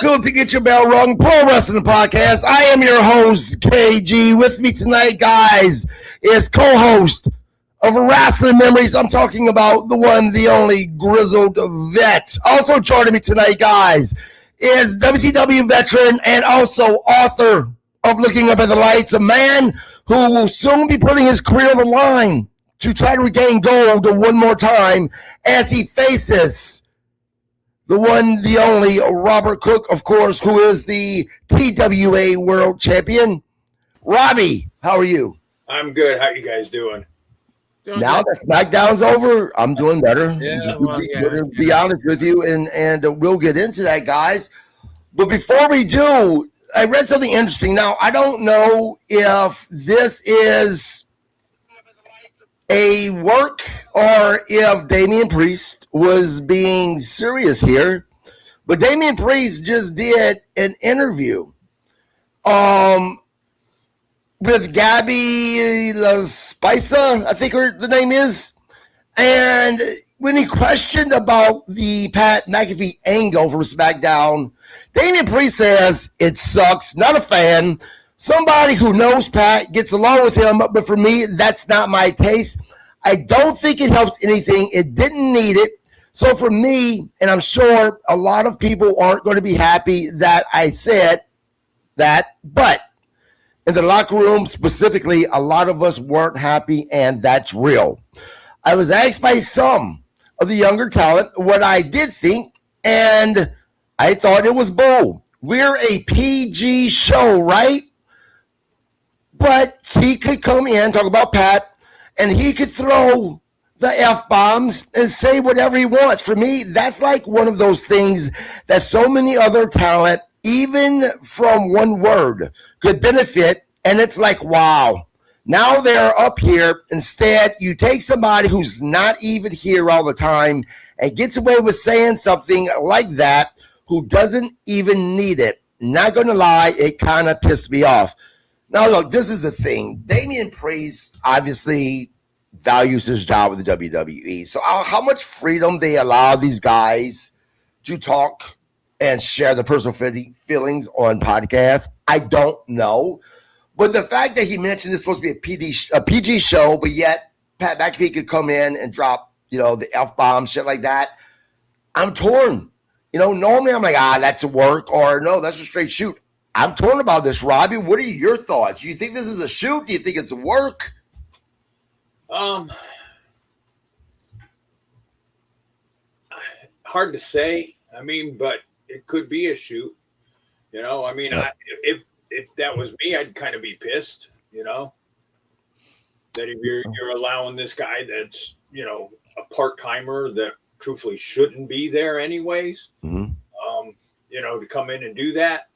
Welcome to Get Your Bell Rung Pro Wrestling Podcast. I am your host, KG. With me tonight, guys, is co-host of Rasslin Memories. I'm talking about the one, the only Grizzled Vet. Also joining me tonight, guys, is WCW veteran and also author of Looking Up at the Lights, a man who will soon be putting his career on the line to try to regain gold one more time as he faces the one, the only Robert Cook, of course, who is the TWA World Champion. Robbie, how are you? I'm good. How you guys doing? Now that SmackDown's over, I'm doing better. Yeah, Just to be honest with you, and we'll get into that, guys. But before we do, I read something interesting. Now, I don't know if this is a work or if Damian Priest was being serious here, but Damian Priest just did an interview with Gabby LaSpica, I think the name is, and when he questioned about the Pat McAfee angle from SmackDown, Damian Priest says it sucks, not a fan. Somebody who knows Pat gets along with him, but for me, that's not my taste. I don't think it helps anything. It didn't need it. So for me, and I'm sure a lot of people aren't going to be happy that I said that, but in the locker room specifically, a lot of us weren't happy, and that's real. I was asked by some of the younger talent what I did think, and I thought it was bull. We're a PG show, right? But he could come in, talk about Pat, and he could throw the F-bombs and say whatever he wants. For me, that's like one of those things that so many other talent, even from one word, could benefit. And it's like, wow, now they're up here. Instead, you take somebody who's not even here all the time and gets away with saying something like that, who doesn't even need it. Not going to lie, it kind of pissed me off. Now, look, this is the thing. Damian Priest obviously values his job with the WWE. So how much freedom they allow these guys to talk and share their personal feelings on podcasts, I don't know. But the fact that he mentioned it's supposed to be a PG show, but yet Pat McAfee could come in and drop, the F-bomb, shit like that, I'm torn. Normally I'm like, that's a work, or no, that's a straight shoot. I'm torn about this, Robbie. What are your thoughts? Do you think this is a shoot? Do you think it's a work? Hard to say. But it could be a shoot. Yeah. If that was me, I'd kind of be pissed. That if you're allowing this guy that's a part timer that truthfully shouldn't be there anyways, to come in and do that,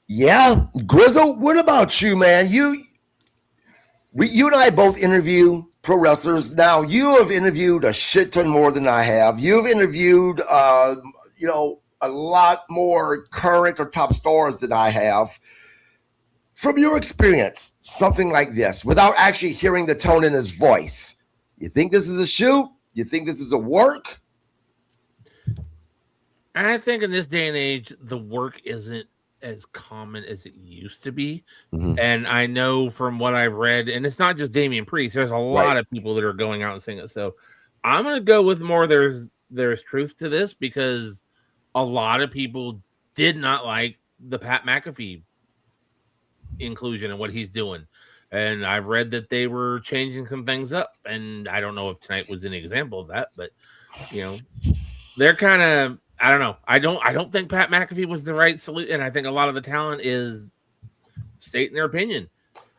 Yeah, Grizzle, what about you, man? You and I both interview pro wrestlers. Now, you have interviewed a shit ton more than I have. You've interviewed, a lot more current or top stars than I have. From your experience, something like this, without actually hearing the tone in his voice, you think this is a shoot? You think this is a work? I think in this day and age, the work isn't as common as it used to be. Mm-hmm. And I know from what I've read, and it's not just Damian Priest, there's a lot of people that are going out and saying it. So I'm going to go with more there's truth to this, because a lot of people did not like the Pat McAfee inclusion and what he's doing. And I've read that they were changing some things up. And I don't know if tonight was an example of that, but they're kind of, I don't know. I don't think Pat McAfee was the right solution. And I think a lot of the talent is stating their opinion,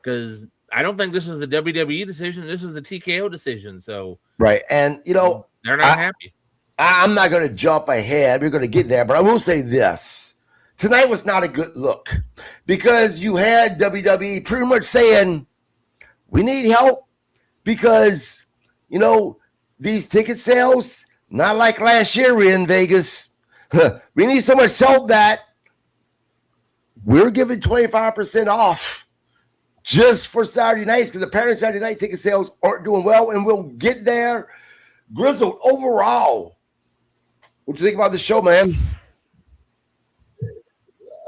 because I don't think this is the WWE decision. This is the TKO decision. So, right. And, they're not happy. I'm not going to jump ahead. We're going to get there, but I will say this. Tonight was not a good look, because you had WWE pretty much saying, we need help because, these ticket sales, not like last year we're in Vegas. We need so much help that we're giving 25% off just for Saturday nights, because apparently Saturday night ticket sales aren't doing well, and we'll get there. Grizzled, overall, What you think about the show, man?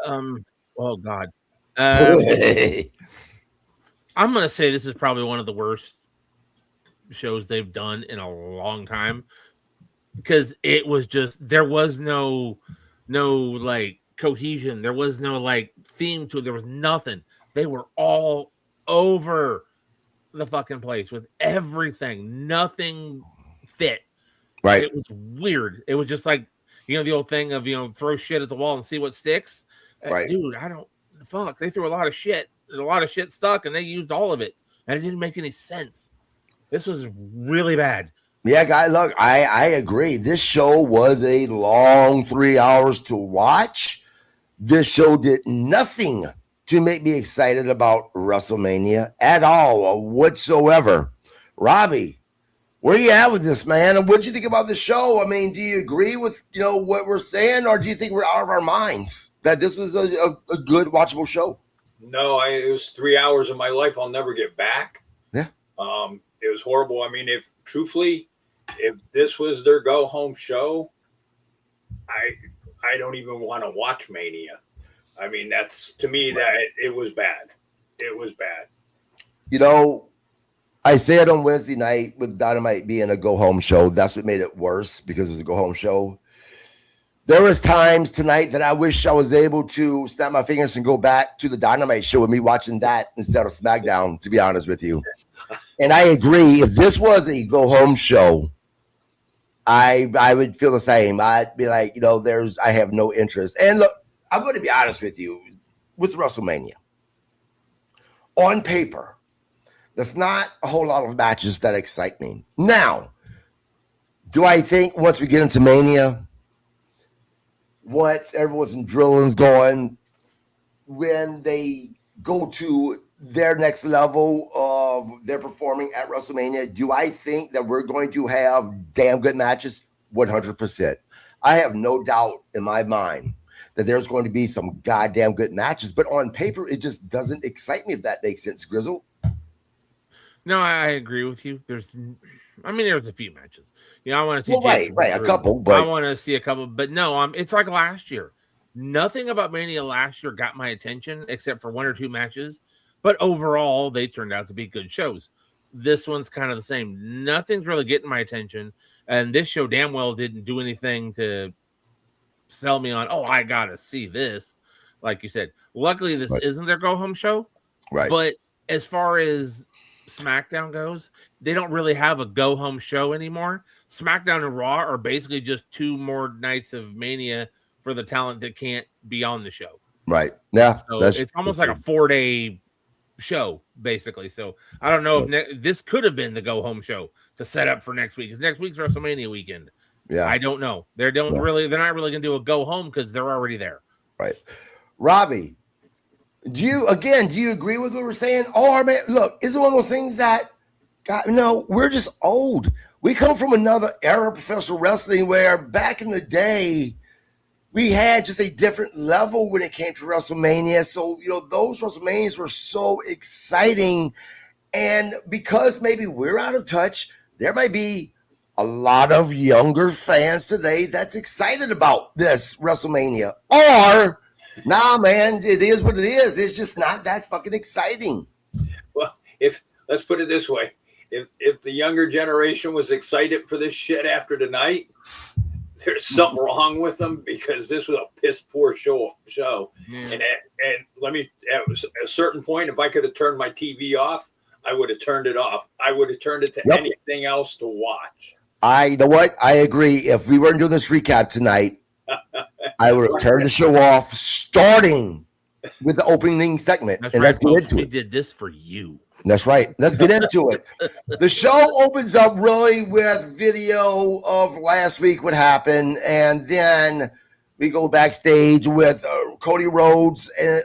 Oh God. I'm gonna say this is probably one of the worst shows they've done in a long time, because it was just, there was no like cohesion, there was no like theme to it, there was nothing. They were all over the fucking place with everything. Nothing fit. Right. It was weird. It was just like, the old thing of, throw shit at the wall and see what sticks. Right. Dude, they threw a lot of shit. A lot of shit stuck and they used all of it. And it didn't make any sense. This was really bad. Yeah, guy, look, I agree. This show was a long 3 hours to watch. This show did nothing to make me excited about WrestleMania at all, whatsoever. Robbie, where you at with this, man? And what do you think about the show? I mean, do you agree with what we're saying, or do you think we're out of our minds that this was a good watchable show? No, it was 3 hours of my life I'll never get back. Yeah. It was horrible. I mean, if this was their go home show, I don't even want to watch Mania. I mean, that's, to me, that it was bad. It was bad. I said on Wednesday night with Dynamite being a go home show, that's what made it worse, because it was a go home show. There was times tonight that I wish I was able to snap my fingers and go back to the Dynamite show with me watching that instead of SmackDown, to be honest with you. And I agree, if this was a go home show, I would feel the same. I'd be like, I have no interest. And look, I'm going to be honest with you, with WrestleMania, on paper, there's not a whole lot of matches that excite me. Now, do I think once we get into Mania, once everyone's drilling's going, when they go to their next level of their performing at WrestleMania, do I think that we're going to have damn good matches? 100%. I have no doubt in my mind that there's going to be some goddamn good matches, but on paper, it just doesn't excite me, if that makes sense, Grizzle. No, I agree with you. There's a few matches. I want to see a couple, but I want to see a couple, but no, it's like last year. Nothing about Mania last year got my attention except for one or two matches, but overall they turned out to be good shows. This one's kind of the same. Nothing's really getting my attention, and this show damn well didn't do anything to sell me on, I gotta see this. Like you said, luckily this isn't their go home show, right? But as far as SmackDown goes, they don't really have a go home show anymore. SmackDown and Raw are basically just 2 more nights of Mania for the talent that can't be on the show. Right. Yeah. So it's almost like a 4-day show, basically. So I don't know if this could have been the go home show to set up for next week. Because next week's WrestleMania weekend. Yeah. I don't know. They're not really going to do a go home because they're already there. Right. Robbie, do you agree with what we're saying? Oh, man, look, is it one of those things that, God, we're just old. We come from another era of professional wrestling where back in the day, we had just a different level when it came to WrestleMania. So, those WrestleManias were so exciting. And because maybe we're out of touch, there might be a lot of younger fans today that's excited about this WrestleMania. Or, nah, man, it is what it is. It's just not that fucking exciting. Well, let's put it this way. If the younger generation was excited for this shit after tonight, there's something wrong with them, because this was a piss poor show. Yeah. And let me, at a certain point, if I could have turned my TV off, I would have turned it off. I would have turned it to anything else to watch. You know what? I agree. If we weren't doing this recap tonight, I would have turned the show off, starting with the opening segment. That's right, let's get into it. We did this for you. That's right. Let's get into it. The show opens up really with video of last week, what happened, and then we go backstage with Cody Rhodes, and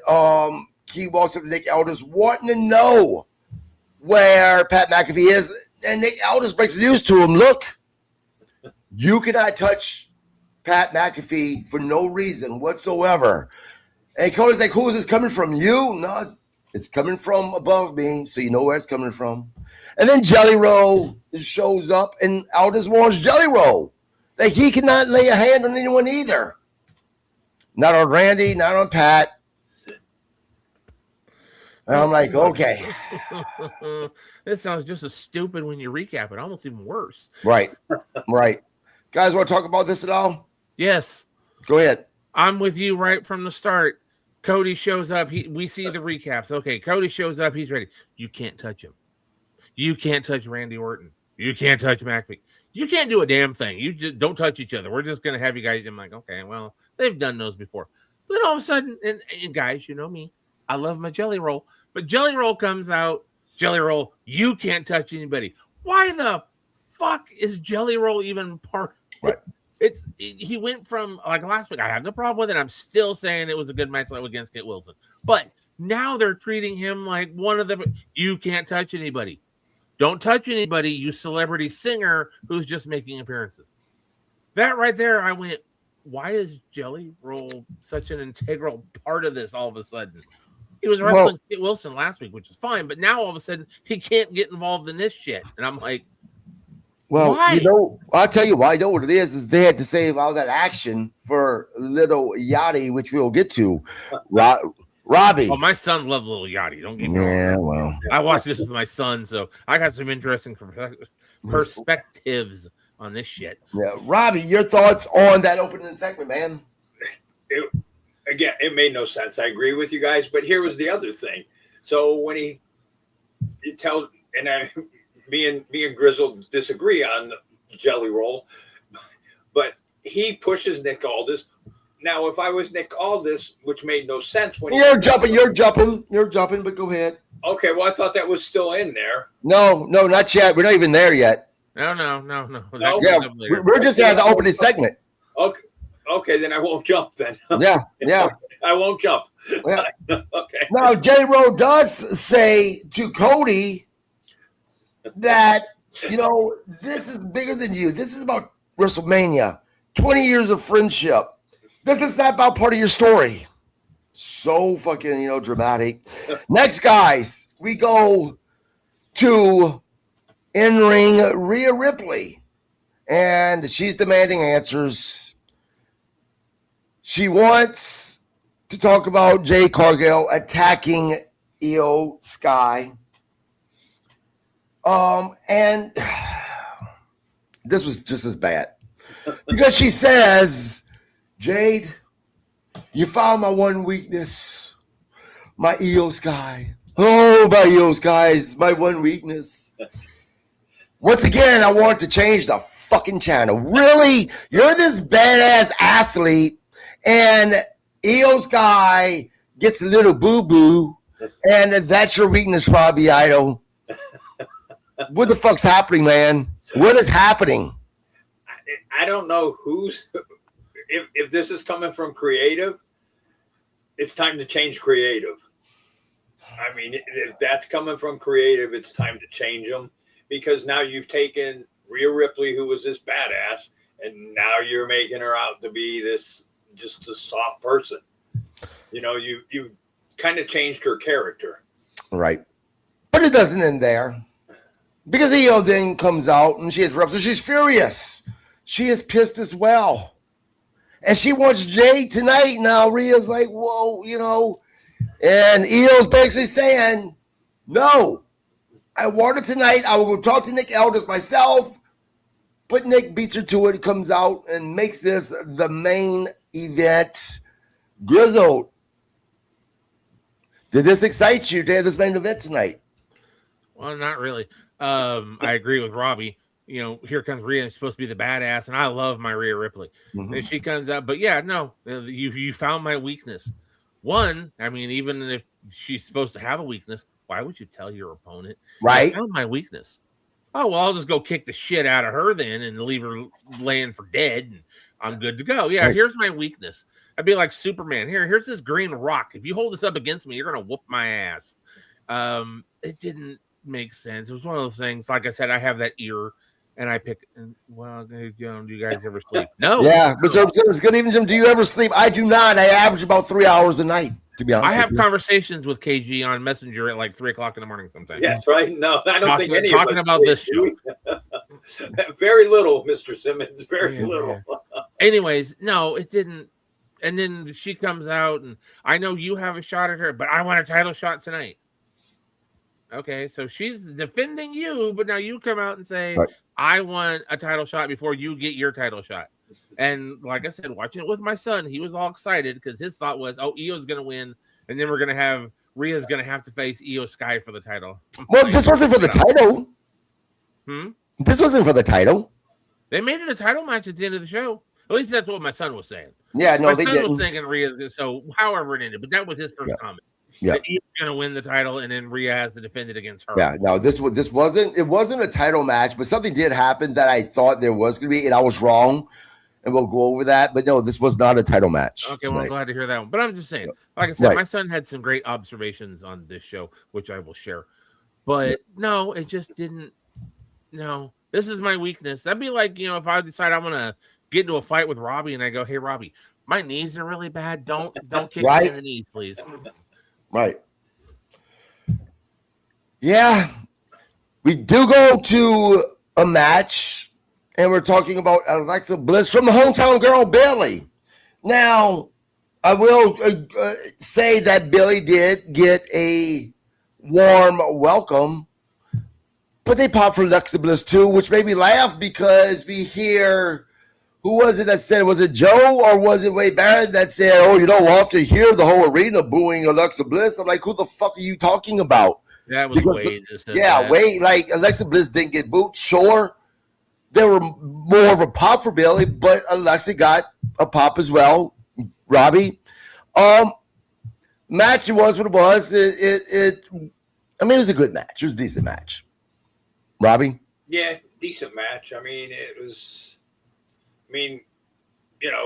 he walks up to Nick Aldis wanting to know where Pat McAfee is, and Nick Aldis breaks the news to him. Look, you cannot touch Pat McAfee for no reason whatsoever. And Cody's like, who is this coming from? You? No, it's coming from above me, so you know where it's coming from. And then Jelly Roll shows up, and Aldis wants Jelly Roll. that he cannot lay a hand on anyone either. Not on Randy, not on Pat. And I'm like, okay. This sounds just as stupid when you recap it. Almost even worse. Right. Guys, want to talk about this at all? Yes. Go ahead. I'm with you right from the start. Cody shows up. We see the recaps. Okay, Cody shows up. He's ready. You can't touch him. You can't touch Randy Orton. You can't touch McAfee. You can't do a damn thing. You just don't touch each other. We're just going to have you guys. I'm like, okay, well, they've done those before. But all of a sudden, and guys, you know me. I love my Jelly Roll. But Jelly Roll comes out. Jelly Roll, you can't touch anybody. Why the fuck is Jelly Roll even part? Right. He went from, like last week, I have no problem with it. I'm still saying it was a good match against Kit Wilson. But now they're treating him like one of the, you can't touch anybody. Don't touch anybody, you celebrity singer who's just making appearances. That right there, I went, why is Jelly Roll such an integral part of this all of a sudden? He was wrestling Kit Wilson last week, which is fine, but now all of a sudden he can't get involved in this shit. And I'm like, well, why? You know, I'll tell you why. I know what it is they had to save all that action for Little Yachty, which we'll get to. Robbie. Oh, my son loves Little Yachty. Don't get me wrong. Yeah, well. I watched this with my son, so I got some interesting perspectives on this shit. Yeah, Robbie, your thoughts on that opening segment, man? Again, it made no sense. I agree with you guys, but here was the other thing. So when me and Grizzled disagree on Jelly Roll, but he pushes Nick Aldis. Now, if I was Nick Aldis, which made no sense when you're jumping, but go ahead. Okay, well, I thought that was still in there. No, not yet. We're not even there yet. No. Yeah, we're just at the opening segment. Okay, then I won't jump then. Yeah. I won't jump. Yeah. Okay. Now, J-Ro does say to Cody that, you know, this is bigger than you. This is about WrestleMania. 20 years of friendship. This is not about part of your story. So fucking, dramatic. Next, guys, we go to in-ring Rhea Ripley. And she's demanding answers. She wants to talk about Jay Cargill attacking Io Sky. And this was just as bad. Because she says, Jade, you found my one weakness. My Io Sky. Oh, my Io Sky is my one weakness. Once again, I want to change the fucking channel. Really? You're this badass athlete. And Io Sky gets a little boo-boo, and that's your weakness, Robbie Idol. What the fuck's happening, man? What is happening? I don't know if this is coming from creative, it's time to change creative. I mean, if that's coming from creative, it's time to change them, because now you've taken Rhea Ripley, who was this badass, and now you're making her out to be this just a soft person. You kind of changed her character. Right. But it doesn't end there. Because Io then comes out and she interrupts her. She's furious. She is pissed as well. And she wants Jade tonight. Now Rhea's like, whoa, And Io's basically saying, no, I want her tonight. I will go talk to Nick Aldis myself. But Nick beats her to it, comes out and makes this the main event. Grizzled, did this excite you to have this main event tonight? Well, not really. I agree with Robbie. Here comes Rhea. It's supposed to be the badass, and I love my Rhea Ripley. Mm-hmm. And she comes out, but yeah, no, you found my weakness. One, I mean, even if she's supposed to have a weakness, why would you tell your opponent? Right. You found my weakness. Oh, well, I'll just go kick the shit out of her then and leave her laying for dead, and I'm good to go. Yeah, right. Here's my weakness. I'd be like Superman. Here's this green rock. If you hold this up against me, you're going to whoop my ass. It didn't make sense. It was one of those things. Like I said, I have that ear, and I pick. And, well, do you guys ever sleep? No. Yeah, but so it's good evening, Jim. Do you ever sleep? I do not. I average about 3 hours a night. To be honest, I have conversations with KG on Messenger at like 3:00 in the morning sometimes. Yes, right. No, I don't think any talking about this show. Very little, Mr. Simmons. Very little. Anyways, no, it didn't. And then she comes out, and I know you have a shot at her, but I want a title shot tonight. Okay, so she's defending you, but now you come out and say, I want a title shot before you get your title shot. And like I said, watching it with my son, he was all excited because his thought was, oh, Io's going to win, and then we're going to have Rhea's going to have to face Io Sky for the title. Well, this wasn't for the title. This wasn't for the title. They made it a title match at the end of the show. At least that's what my son was saying. Yeah, no, my son was thinking Rhea. So however it ended, but that was his first comment. Yeah, he's going to win the title, and then Rhea has to defend it against her. Yeah, no, this wasn't. It wasn't a title match, but something did happen that I thought there was going to be, and I was wrong. And we'll go over that. But no, this was not a title match. Okay, well, I'm glad to hear that one. But I'm just saying, like I said, my son had some great observations on this show, which I will share. But no, it just didn't. No, this is my weakness. That'd be like, if I decide I'm gonna get into a fight with Robbie, and I go, "Hey, Robbie, my knees are really bad. Don't kick me in the knees, please." Right. Yeah, we do go to a match, and we're talking about Alexa Bliss from the hometown girl, Bayley. Now, I will say that Bayley did get a warm welcome, but they popped for Alexa Bliss too, which made me laugh because we hear, who was it that said, was it Joe or was it Wade Barrett that said, oh, we'll have to hear the whole arena booing Alexa Bliss? I'm like, who the fuck are you talking about? That was Wade. Wade, like Alexa Bliss didn't get booed. Sure, there were more of a pop for Bayley, but Alexa got a pop as well. Robbie, match, it was what it was. It was a good match. It was a decent match. Robbie? Yeah, decent match.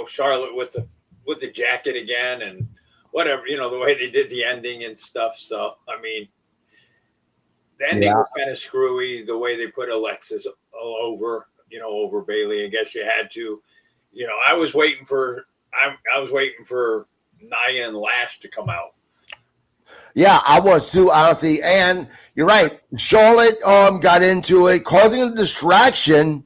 Charlotte with the jacket again and whatever, the way they did the ending and stuff. So, the ending was kind of screwy, the way they put Alexis over Bayley. I guess you had to, I was waiting for Nia and Lash to come out. Yeah, I was too, honestly. And you're right. Charlotte got into it, causing a distraction,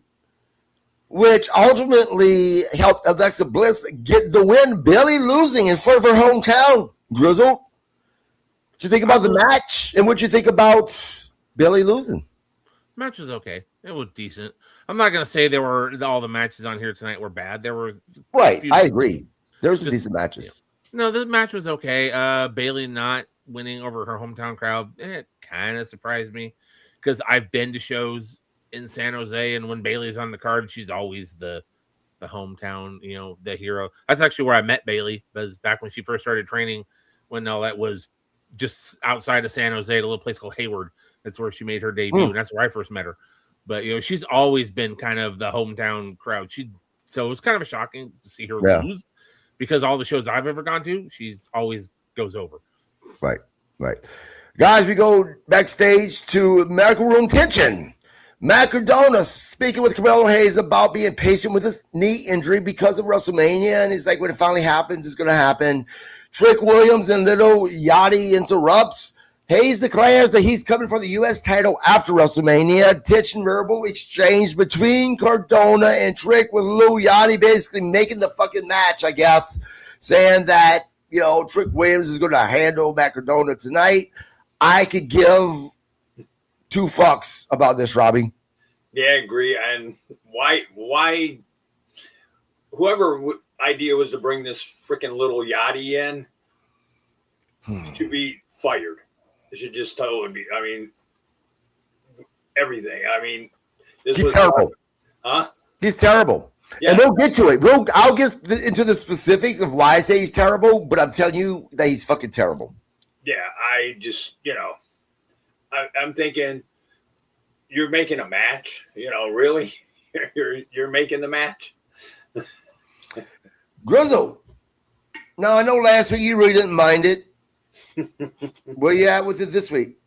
which ultimately helped Alexa Bliss get the win. Bayley losing in front of her hometown. Grizzled, what you think about the match, and what you think about Bayley losing? Match was okay. It was decent. I'm not gonna say all the matches on here tonight were bad. There were I agree. There were some decent matches. No, the match was okay. Bayley not winning over her hometown crowd, it kind of surprised me because I've been to shows in San Jose, and when Bayley's on the card, she's always the hometown, the hero. That's actually where I met Bayley, because back when she first started training, when all that was just outside of San Jose, at a little place called Hayward. That's where she made her debut, and that's where I first met her. But she's always been kind of the hometown crowd. So it was kind of shocking to see her lose, because all the shows I've ever gone to, she's always goes over. Right. Guys, we go backstage to Medical Room Tension. Macadona speaking with Carmelo Hayes about being patient with his knee injury because of WrestleMania, and he's like, when it finally happens, it's going to happen. Trick Williams and Little Yachty interrupts. Hayes declares that he's coming for the U.S. title after WrestleMania. Tension verbal exchange between Cardona and Trick, with Lil Yachty basically making the fucking match, I guess, saying that, Trick Williams is going to handle Macadona tonight. I could give two fucks about this, Robbie. Yeah, I agree. And why whoever idea was to bring this freaking Little Yachty in should be fired. It should just totally be, everything. He's terrible. He's terrible. Yeah. And we'll get to it. I'll get into the specifics of why I say he's terrible, but I'm telling you that he's fucking terrible. Yeah, I just, I'm thinking, you're making a match, really? You're making the match? Grizzle. Now, I know last week you really didn't mind it. Where you at with it this week?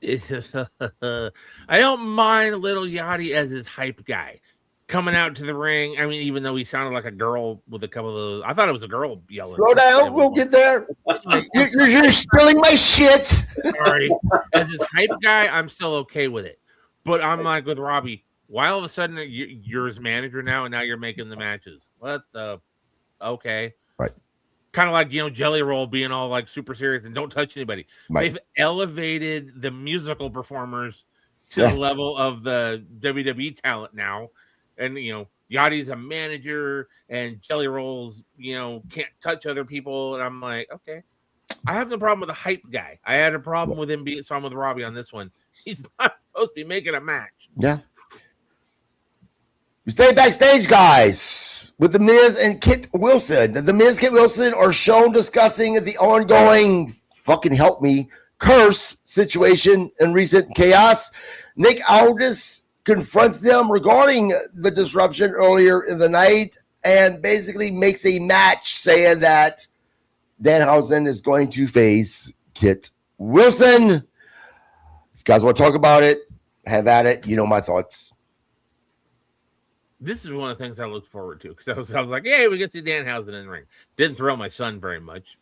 I don't mind Little Yachty as his hype guy coming out to the ring. Even though he sounded like a girl with a couple of those, I thought it was a girl yelling. Slow down, we'll get there. You're stealing my shit. Sorry. As his hype guy, I'm still okay with it. But I'm like with Robbie, Why all of a sudden you're his manager now, and now you're making the matches? What the? Okay. Right. Kind of like, Jelly Roll being all like super serious and don't touch anybody. Right. They've elevated the musical performers to the level of the WWE talent now. And, Yachty's a manager and Jelly Rolls, can't touch other people. And I'm like, okay. I have no problem with the hype guy. I had a problem with him being on with Robbie on this one. He's not supposed to be making a match. Yeah. We stay backstage, guys, with The Miz and Kit Wilson. The Miz, Kit Wilson are shown discussing the ongoing fucking help me curse situation in recent chaos. Nick Aldis confronts them regarding the disruption earlier in the night and basically makes a match saying that Danhausen is going to face Kit Wilson. If you guys want to talk about it, have at it. You know my thoughts. This is one of the things I looked forward to because I was like, "Hey, we get to see Danhausen in the ring." Didn't throw my son very much,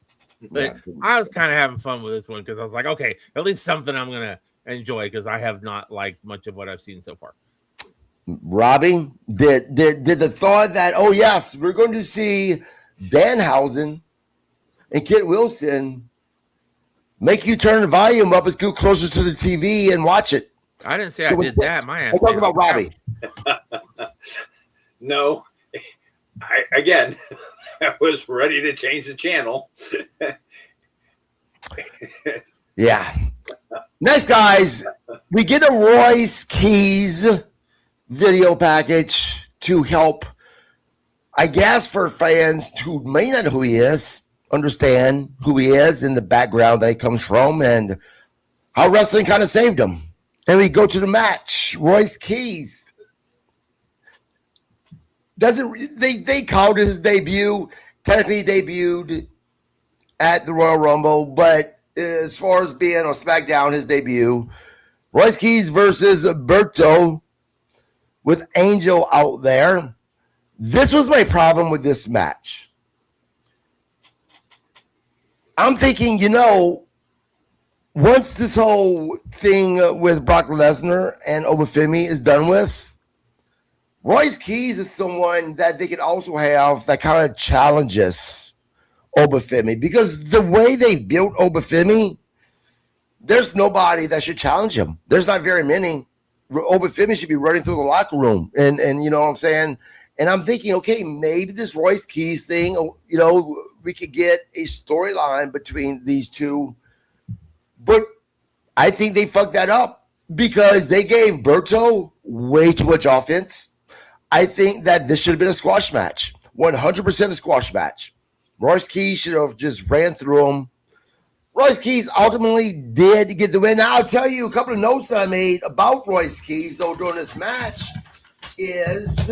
but I was kind of having fun with this one because I was like, "Okay, at least something I'm gonna enjoy," because I have not liked much of what I've seen so far. Robbie, did the thought that yes, we're going to see Danhausen and Kit Wilson make you turn the volume up and go closer to the TV and watch it? I didn't say I did that. I'm talking about Robbie. No, I was ready to change the channel. Yeah. Next, guys, we get a Royce Keys video package to help, I guess, for fans who may not know who he is, understand who he is and the background that he comes from and how wrestling kind of saved him. And we go to the match. Royce Keys they called his debut, technically debuted at the Royal Rumble, but as far as being on SmackDown, his debut, Royce Keys versus Berto with Angel out there. This was my problem with this match. I'm thinking, once this whole thing with Brock Lesnar and Obafemi is done with, Royce Keys is someone that they could also have that kind of challenges Obafemi, because the way they've built Obafemi, there's nobody that should challenge him. There's not very many. Obafemi should be running through the locker room, and you know what I'm saying? And I'm thinking, okay, maybe this Royce Keys thing, we could get a storyline between these two. But I think they fucked that up because they gave Berto way too much offense. I think that this should have been a squash match, 100% a squash match. Royce Keys should have just ran through him. Royce Keys ultimately did get the win. Now, I'll tell you a couple of notes that I made about Royce Keys, though, during this match is,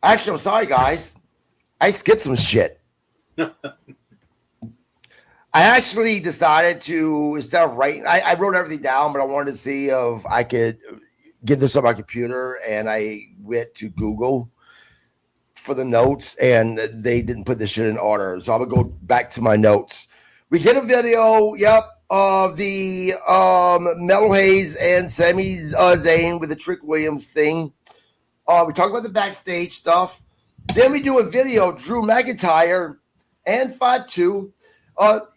actually, I'm sorry, guys. I skipped some shit. I actually decided to, instead of writing, I wrote everything down, but I wanted to see if I could get this on my computer, and I went to Google for the notes, and they didn't put this shit in order. So I'm going to go back to my notes. We get a video, of the Melo Hayes and Sami Zayn with the Trick Williams thing. We talk about the backstage stuff. Then we do a video, Drew McIntyre and Fatu.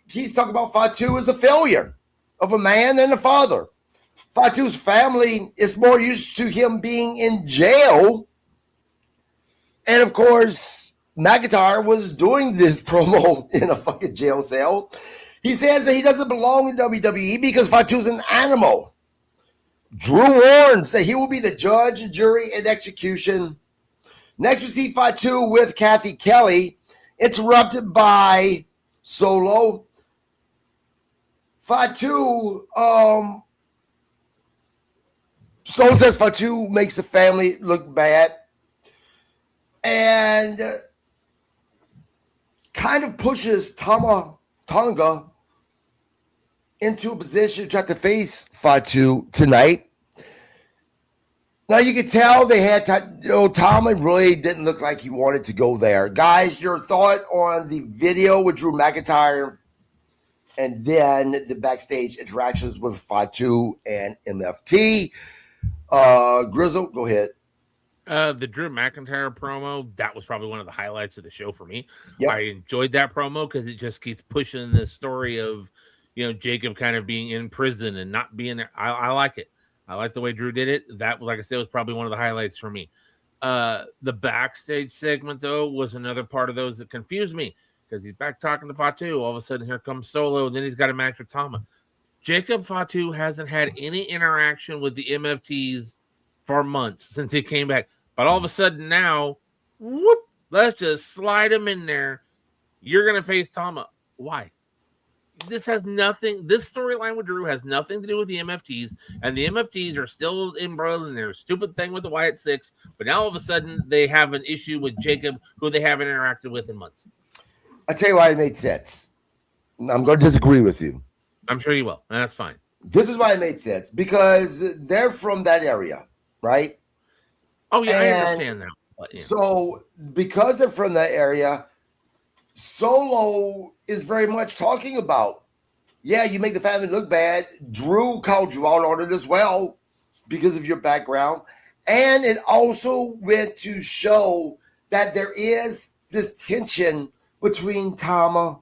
He's talking about Fatu as a failure of a man and a father. Fatu's family is more used to him being in jail. And of course, McIntyre was doing this promo in a fucking jail cell. He says that he doesn't belong in WWE because Fatu's an animal. Drew warns that he will be the judge, jury, and execution. Next, we see Fatu with Kathy Kelly, interrupted by Solo. Fatu, Solo says Fatu makes the family look bad and kind of pushes Tonga into a position to try to face Fatu tonight. Now you can tell they had Tama really didn't look like he wanted to go there. Guys, your thought on the video with Drew McIntyre and then the backstage interactions with Fatu and MFT. Grizzle, go ahead. The Drew McIntyre promo, that was probably one of the highlights of the show for me. Yep. I enjoyed that promo because it just keeps pushing the story of, Jacob kind of being in prison and not being there. I like it. I like the way Drew did it. That, like I said, was probably one of the highlights for me. The backstage segment, though, was another part of those that confused me because he's back talking to Fatu. All of a sudden, here comes Solo, and then he's got a match with Tama. Jacob Fatu hasn't had any interaction with the MFTs for months since he came back. But all of a sudden now, whoop, let's just slide him in there. You're going to face Tama. Why? This has nothing. This storyline with Drew has nothing to do with the MFTs, and the MFTs are still embroiled in their stupid thing with the Wyatt Six. But now all of a sudden they have an issue with Jacob, who they haven't interacted with in months. I'll tell you why it made sense. I'm going to disagree with you. I'm sure you will, and that's fine. This is why it made sense, because they're from that area, right? Oh, yeah, I understand that. But, yeah. So because they're from that area, Solo is very much talking about, yeah, you make the family look bad. Drew called you out on it as well because of your background. And it also went to show that there is this tension between Tama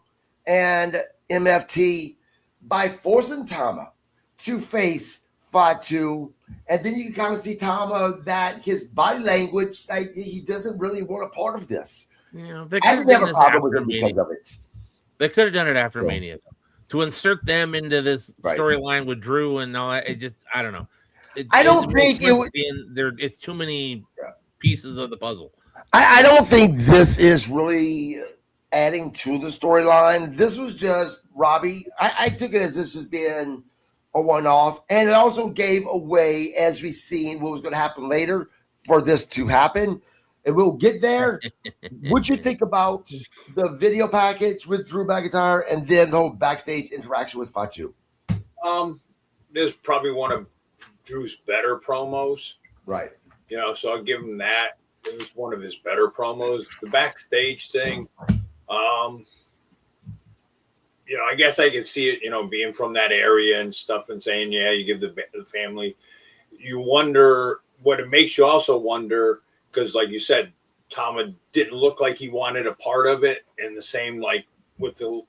and MFT by forcing Tama to face Fatu. And then you can kind of see Tama that his body language, like, he doesn't really want a part of this. They I could have have a problem with it because of it. They could have done it after Mania, though. To insert them into this storyline with Drew and all that. It just, I don't know. I don't think it would. It's too many pieces of the puzzle. I don't think this is really adding to the storyline. This was just Robbie. I took it as this just being a one-off, and it also gave away, as we seen what was going to happen later, for this to happen. And we'll get there. What you think about the video package with Drew McIntyre and then the whole backstage interaction with Fatu? This is probably one of Drew's better promos. Right. So I'll give him that. It was one of his better promos. The backstage thing, I guess I could see it, being from that area and stuff and saying, yeah, you give the family. You wonder what it makes you also wonder, because like you said, Tama didn't look like he wanted a part of it. And the same, like with the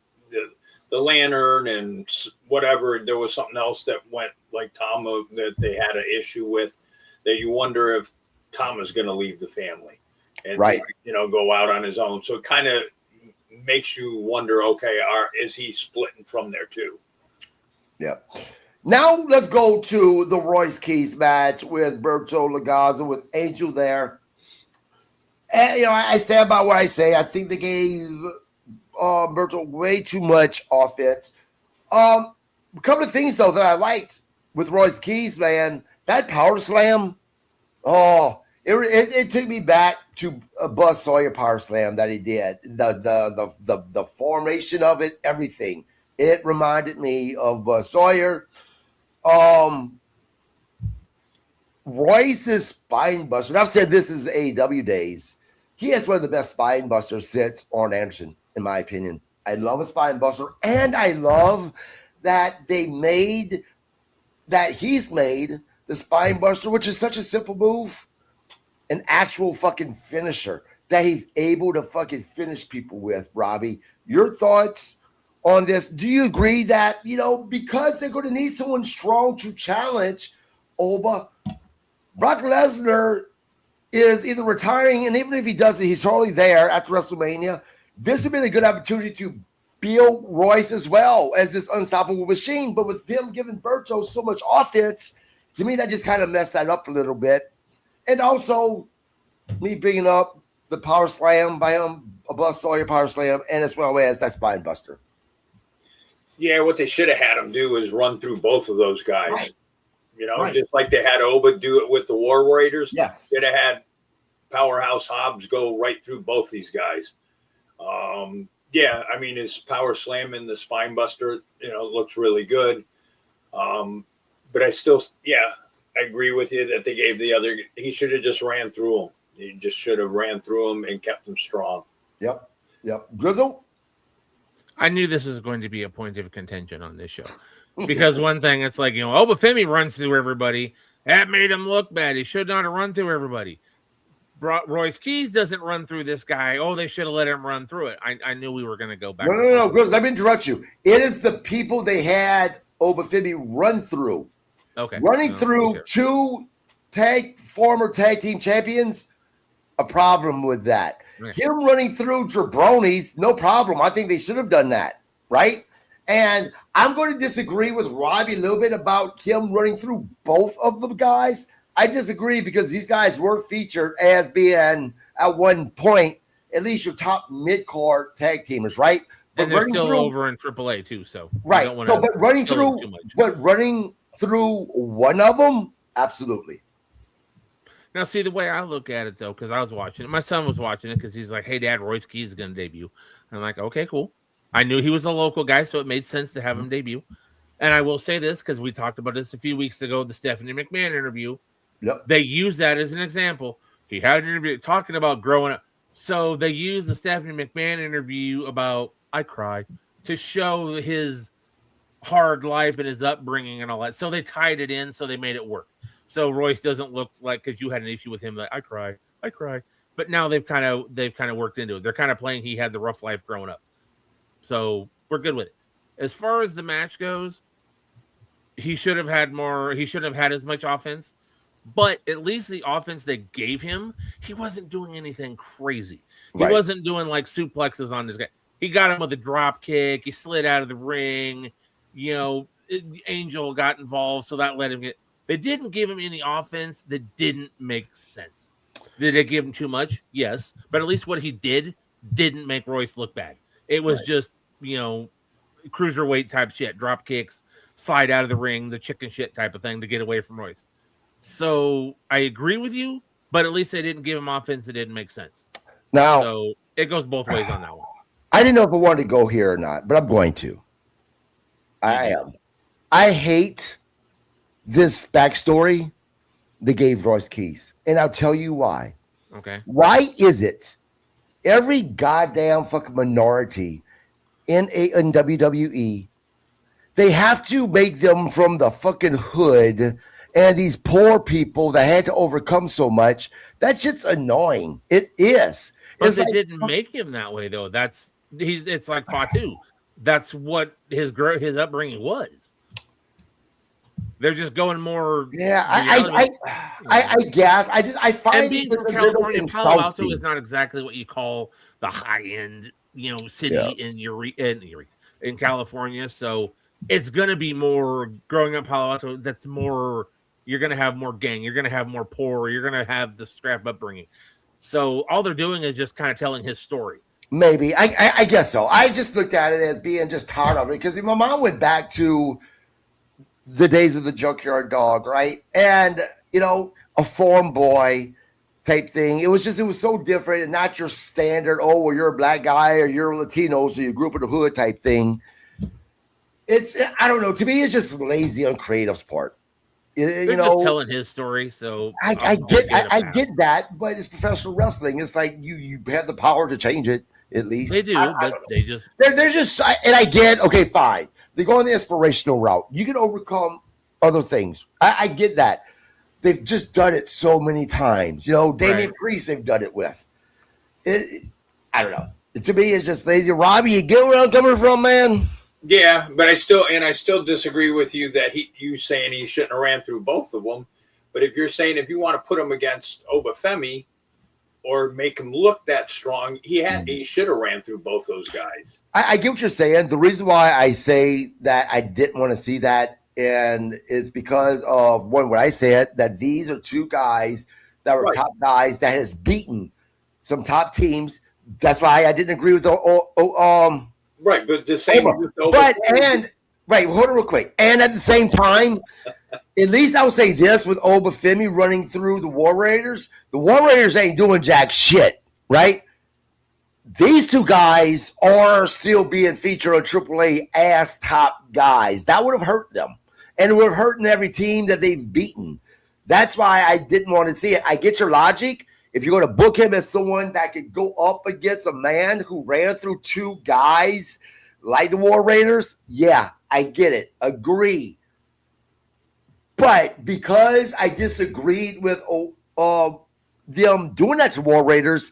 lantern and whatever, there was something else that went like Tama that they had an issue with, that you wonder if Tama's going to leave the family and, go out on his own. So it kind of makes you wonder, okay, is he splitting from there too? Yeah. Now let's go to the Royce Keys match with Berto Lagaza with Angel there. And, I stand by what I say. I think they gave Berto way too much offense. A couple of things, though, that I liked with Royce Keys, man. That power slam, it took me back to a Buzz Sawyer power slam that he did. The formation of it, everything. It reminded me of Buzz Sawyer. Royce's spine buster, and I've said this is AEW days. He has one of the best spine busters since Arn Anderson, in my opinion. I love a spine buster, and I love that he's made the spine buster, which is such a simple move, an actual fucking finisher that he's able to fucking finish people with. Robbie, your thoughts on this? Do you agree that, because they're going to need someone strong to challenge Oba, Brock Lesnar is either retiring, and even if he doesn't, he's totally there after WrestleMania. This would be a good opportunity to build Royce as well as this unstoppable machine. But with them giving Berto so much offense, to me, that just kind of messed that up a little bit. And also, me bringing up the power slam by him, a Buzz Sawyer power slam, and as well as that spine buster. Yeah, what they should have had him do is run through both of those guys. Right. Just like they had Oba do it with the War Raiders. Yes. Should have had Powerhouse Hobbs go right through both these guys. His power slam and the spine buster, looks really good. But I still, I agree with you that they gave he should have just ran through him. He just should have ran through him and kept him strong. Yep. Grizzle? I knew this was going to be a point of contention on this show. Because one thing, it's like, Obafemi runs through everybody. That made him look bad. He should not have run through everybody. Royce Keys doesn't run through this guy. Oh, they should have let him run through it. I knew we were going to go back. No, Grizz, let me interrupt you. It is the people they had Obafemi run through. Okay. Running through two former tag team champions, a problem with that. Right. Him running through jabronis, no problem. I think they should have done that, right? And I'm going to disagree with Robbie a little bit about him running through both of the guys. I disagree because these guys were featured as being, at one point, at least your top mid-card tag teamers, right? And they're still over in AAA too, so right. So, but running through one of them, absolutely. Now, see, the way I look at it, though, because I was watching it, my son was watching it because he's like, hey, Dad, Royce Keys is going to debut. And I'm like, okay, cool. I knew he was a local guy, so it made sense to have him debut. And I will say this, because we talked about this a few weeks ago, the Stephanie McMahon interview. Yep. They used that as an example. He had an interview talking about growing up. So they used the Stephanie McMahon interview about I Cry to show his hard life and his upbringing and all that. So they tied it in, so they made it work. So Royce doesn't look like, because you had an issue with him, like I cry. But now they've kind of worked into it. They're kind of playing he had the rough life growing up. So we're good with it. As far as the match goes, he should have had more. He shouldn't have had as much offense. But at least the offense they gave him, he wasn't doing anything crazy. He wasn't doing like suplexes on this guy. He got him with a drop kick. He slid out of the ring. Angel got involved, so that let him get. They didn't give him any offense that didn't make sense. Did they give him too much? Yes. But at least what he did didn't make Royce look bad. It was just, cruiserweight type shit, drop kicks, slide out of the ring, the chicken shit type of thing to get away from Royce. So I agree with you, but at least they didn't give him offense that didn't make sense. Now, so it goes both ways on that one. I didn't know if I wanted to go here or not, but I'm going to. I am. I hate this backstory they gave Royce Keys, and I'll tell you why. Okay. Why is it every goddamn fucking minority in WWE, they have to make them from the fucking hood, and these poor people that had to overcome so much? That shit's annoying. It is. But they didn't make him that way, though. It's like Fatu. That's what his upbringing was. They're just going more. Yeah, I guess. I find and being from California, Palo Alto is not exactly what you call the high end, city in California. So it's gonna be more growing up Palo Alto. That's more. You're gonna have more gang. You're gonna have more poor. You're gonna have the scrap upbringing. So all they're doing is just kind of telling his story. Maybe I guess so. I just looked at it as being just tired of it because my mom went back to the days of the Junkyard Dog, right? And a farm boy type thing. It was so different and not your standard. Oh, well, you're a black guy or you're a Latino, so you grew up in the hood type thing. I don't know. To me, it's just lazy on Creative's part. They're just telling his story, so I get that, but it's professional wrestling. It's like you have the power to change it. At least they do, but they're just, and I get, okay, fine. They go on the inspirational route. You can overcome other things. I get that. They've just done it so many times. Damian Priest, they've done it with. I don't know. To me, it's just lazy. Robbie, you get where I'm coming from, man? Yeah, but I still disagree with you that you saying he shouldn't have ran through both of them. But if you're saying if you want to put him against Obafemi or make him look that strong, he should have ran through both those guys. I get what you're saying. The reason why I say that I didn't want to see that, and it's because of what I said, that these are two guys that were top guys that has beaten some top teams. That's why I didn't agree with Right, but the same. Hold on real quick. And at the same time, at least I would say this with Obafemi running through the War Raiders. The War Raiders ain't doing jack shit, right? These two guys are still being featured on AAA as top guys. That would have hurt them. And it would have hurt every team that they've beaten. That's why I didn't want to see it. I get your logic. If you're going to book him as someone that could go up against a man who ran through two guys like the War Raiders. Yeah, I get it. Agree. But because I disagreed with them doing that to War Raiders,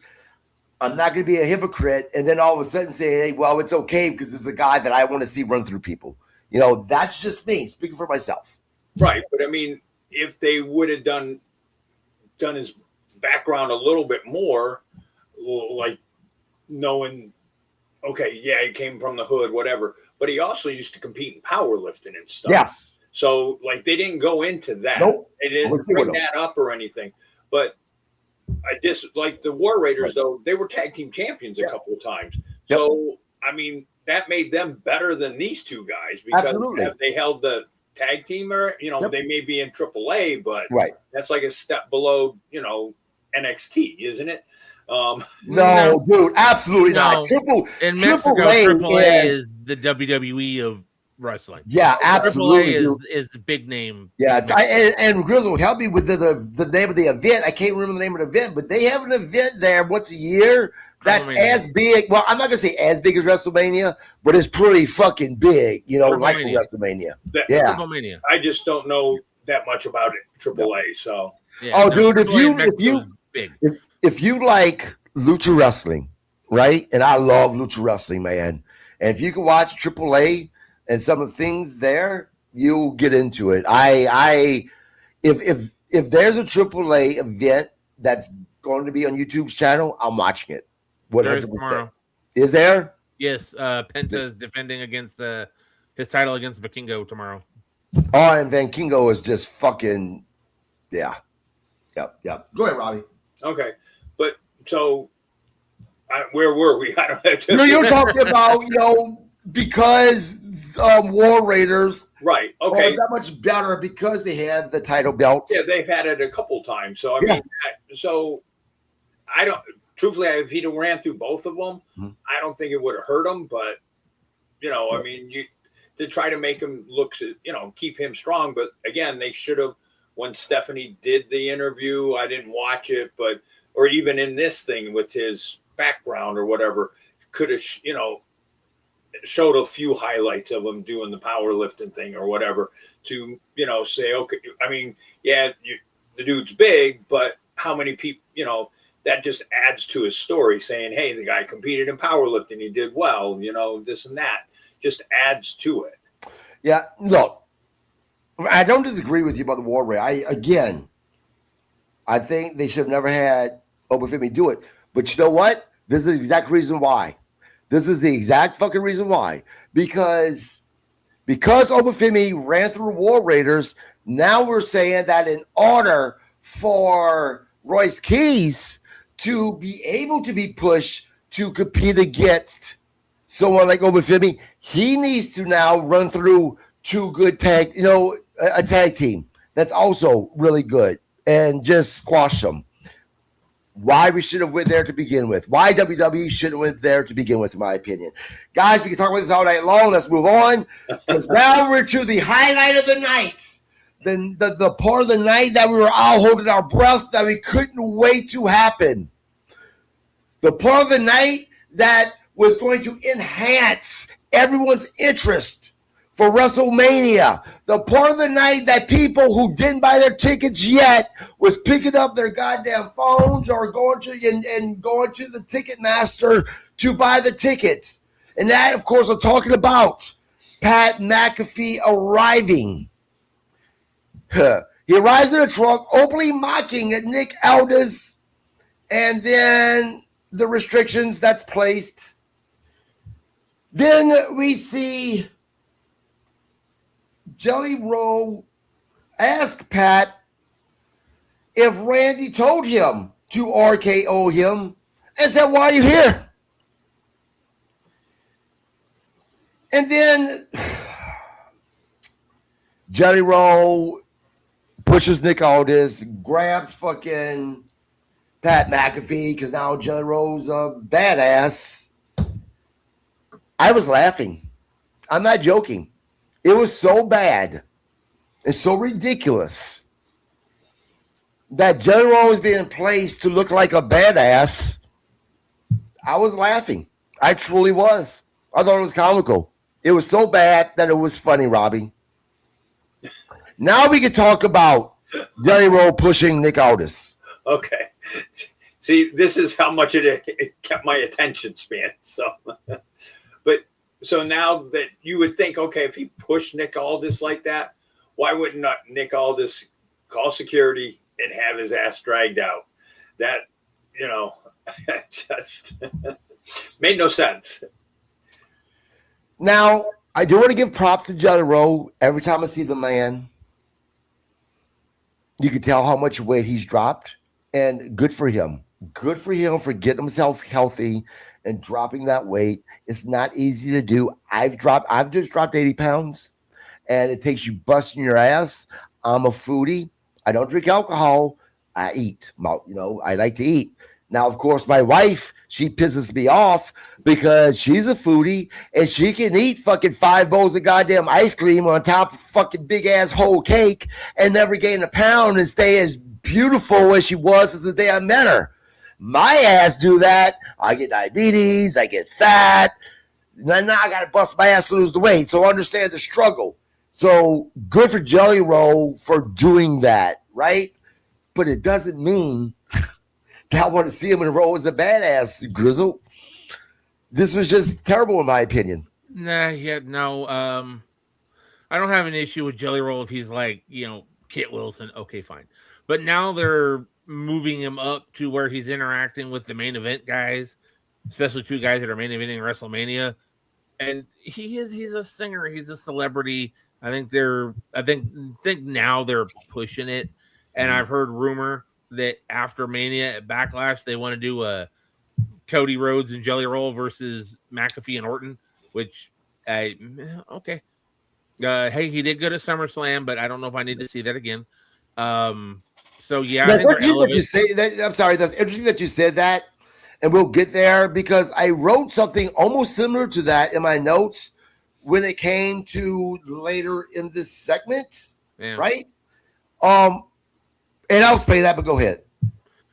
I'm not going to be a hypocrite and then all of a sudden say, hey, well, it's okay because it's a guy that I want to see run through people. You know, that's just me speaking for myself. Right. But I mean, if they would have done his background a little bit more, like knowing, okay, yeah, he came from the hood, whatever, but he also used to compete in powerlifting and stuff. Yes. So, like, they didn't go into that. Nope. They didn't bring that up or anything. But I just like the War Raiders, though, they were tag team champions a couple of times. Yep. So, I mean, that made them better than these two guys because they held the tag team, or, you know, they may be in AAA, but that's like a step below, you know, NXT, isn't it? No, dude, absolutely not. In Mexico, AAA is the WWE of wrestling. Yeah, absolutely. AAA is the big name. Yeah, and Grizzled, help me with the name of the event. I can't remember the name of the event, but they have an event there once a year that's as big. Well, I'm not gonna say as big as WrestleMania, but it's pretty fucking big. You know, like WrestleMania. WrestleMania. I just don't know that much about it. AAA. So. Yeah, dude, if you like lucha wrestling, right? And I love lucha wrestling, man. And if you can watch AAA and some of the things there, you'll get into it. If there's a AAA event that's going to be on YouTube's channel, I'm watching it. There's tomorrow. Is there? Yes, Penta is defending against his title against Vikingo tomorrow. Oh, and Vikingo is just fucking, yeah. Yep. Go ahead, Robbie. Okay, but so where were we? I don't have to. No, you're talking about, you know, because War Raiders, right? Okay, that much better because they had the title belts. Yeah, they've had it a couple times. So I mean, so I don't. Truthfully, if he'd ran through both of them, I don't think it would have hurt him. But you know, I mean, to try to make him look, you know, keep him strong. But again, they should have. When Stephanie did the interview, I didn't watch it, or even in this thing with his background or whatever, could have, you know, showed a few highlights of him doing the powerlifting thing or whatever to, you know, say, okay, I mean, yeah, the dude's big, but how many people, you know, that just adds to his story saying, hey, the guy competed in powerlifting, he did well, you know, this and that just adds to it. Yeah, look. I don't disagree with you about the War Raiders. I think they should have never had Obafemi do it. But you know what? This is the exact reason why. This is the exact fucking reason why. Because Obafemi ran through War Raiders, now we're saying that in order for Royce Keys to be able to be pushed to compete against someone like Obafemi, he needs to now run through two good tag, you know, a tag team that's also really good and just squash them. Why we should have went there to begin with. Why WWE should have went there to begin with, in my opinion. Guys, we can talk about this all night long. Let's move on. Because now we're to the highlight of the night. The part of the night that we were all holding our breath that we couldn't wait to happen. The part of the night that was going to enhance everyone's interest for WrestleMania, the part of the night that people who didn't buy their tickets yet was picking up their goddamn phones or going to the Ticketmaster to buy the tickets. And that, of course, I'm talking about Pat McAfee arriving. He arrives in a truck, openly mocking at Nick Aldis, and then the restrictions that's placed. Then we see Jelly Roll asked Pat if Randy told him to RKO him and said, why are you here? And then Jelly Roll pushes Nick Aldis, grabs fucking Pat McAfee because now Jelly Roll's a badass. I was laughing. I'm not joking. It was so bad and so ridiculous that Jelly Roll was being placed to look like a badass. I was laughing. I truly was. I thought it was comical. It was so bad that it was funny, Robbie. Now we can talk about Jelly Roll pushing Nick Aldis. Okay. See, this is how much it kept my attention span. So, but so now that you would think, okay, if he pushed Nick Aldis like that, why wouldn't Nick Aldis call security and have his ass dragged out? That, just made no sense. Now, I do want to give props to Jelly Roll. Every time I see the man, you can tell how much weight he's dropped, and good for him. Good for him for getting himself healthy and dropping that weight. It's not easy to do. I've just dropped 80 pounds, and it takes you busting your ass. I'm a foodie. I don't drink alcohol. I eat. I like to eat. Now, of course, my wife, she pisses me off because she's a foodie and she can eat fucking 5 bowls of goddamn ice cream on top of fucking big ass whole cake and never gain a pound and stay as beautiful as she was since the day I met her. My ass do that. I get diabetes. I get fat. Now I got to bust my ass to lose the weight. So understand the struggle. So good for Jelly Roll for doing that, right? But it doesn't mean I want to see him in a role as a badass, Grizzle. This was just terrible in my opinion. Nah, yeah, no. I don't have an issue with Jelly Roll if he's like, Kit Wilson. Okay, fine. But now they're moving him up to where he's interacting with the main event guys, especially 2 guys that are main eventing WrestleMania. And he's a singer, he's a celebrity. I think now they're pushing it. And I've heard rumor that after Mania at Backlash, they want to do a Cody Rhodes and Jelly Roll versus McAfee and Orton, which okay. Hey, he did good at SummerSlam, but I don't know if I need to see that again. So yeah, that's interesting that you say that. I'm sorry, that's interesting that you said that, and we'll get there because I wrote something almost similar to that in my notes when it came to later in this segment, right? And I'll explain that, but go ahead.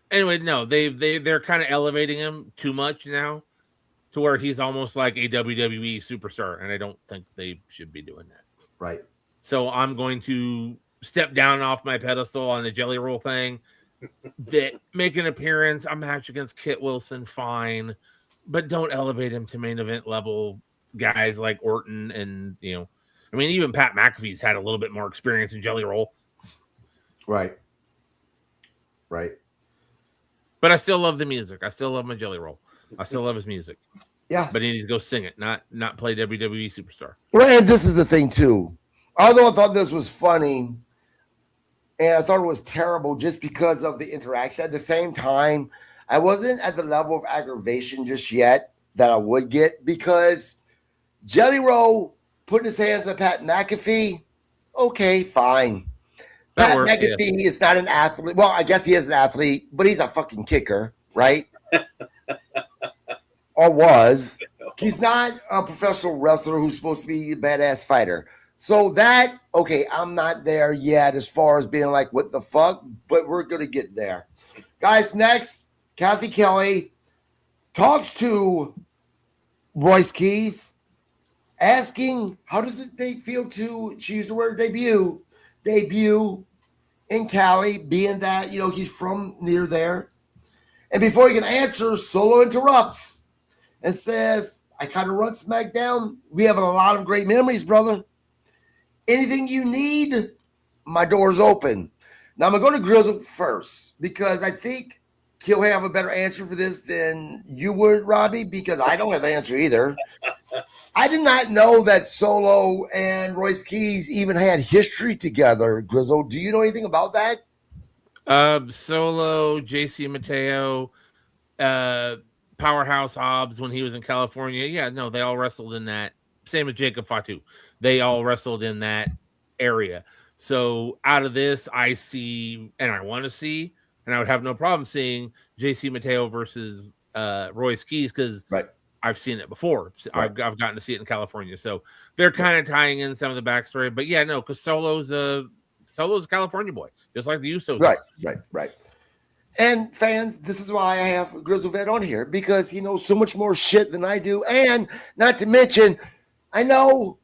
Anyway, no, they're kind of elevating him too much now to where he's almost like a WWE superstar, and I don't think they should be doing that. Right. So I'm going to step down off my pedestal on the Jelly Roll thing. That make an appearance, a match against Kit Wilson, fine, but don't elevate him to main event level guys like Orton and even Pat McAfee's had a little bit more experience in Jelly Roll. Right. But I still love the music. I still love my Jelly Roll. I still love his music. Yeah. But he needs to go sing it, not play WWE superstar. Right, and this is the thing too. Although I thought this was funny, and I thought it was terrible just because of the interaction. At the same time, I wasn't at the level of aggravation just yet that I would get because Jelly Roll putting his hands on Pat McAfee. Okay, fine. Pat McAfee is not an athlete. Well, I guess he is an athlete, but he's a fucking kicker, right? Or was. He's not a professional wrestler who's supposed to be a badass fighter. So that, okay, I'm not there yet as far as being like, what the fuck? But we're going to get there. Guys, next, Kathy Kelly talks to Royce Keys, asking, how does it feel to, she used the word debut in Cali, being that, he's from near there. And before he can answer, Solo interrupts and says, I kind of run SmackDown. We have a lot of great memories, brother. Anything you need, my door's open. Now, I'm going to go to Grizzled first because I think he'll have a better answer for this than you would, Robbie, because I don't have the answer either. I did not know that Solo and Royce Keys even had history together, Grizzled. Do you know anything about that? Solo, JC Mateo, Powerhouse Hobbs when he was in California. Yeah, no, they all wrestled in that. Same as Jacob Fatu. They all wrestled in that area. So out of this, I see, and I want to see, and I would have no problem seeing JC Mateo versus Royce Keys because I've seen it before. Right. I've gotten to see it in California. So they're kind of tying in some of the backstory. But yeah, no, because Solo's a California boy, just like the Usos. Right. And fans, this is why I have Grizzled Vet on here, because he knows so much more shit than I do. And not to mention, I know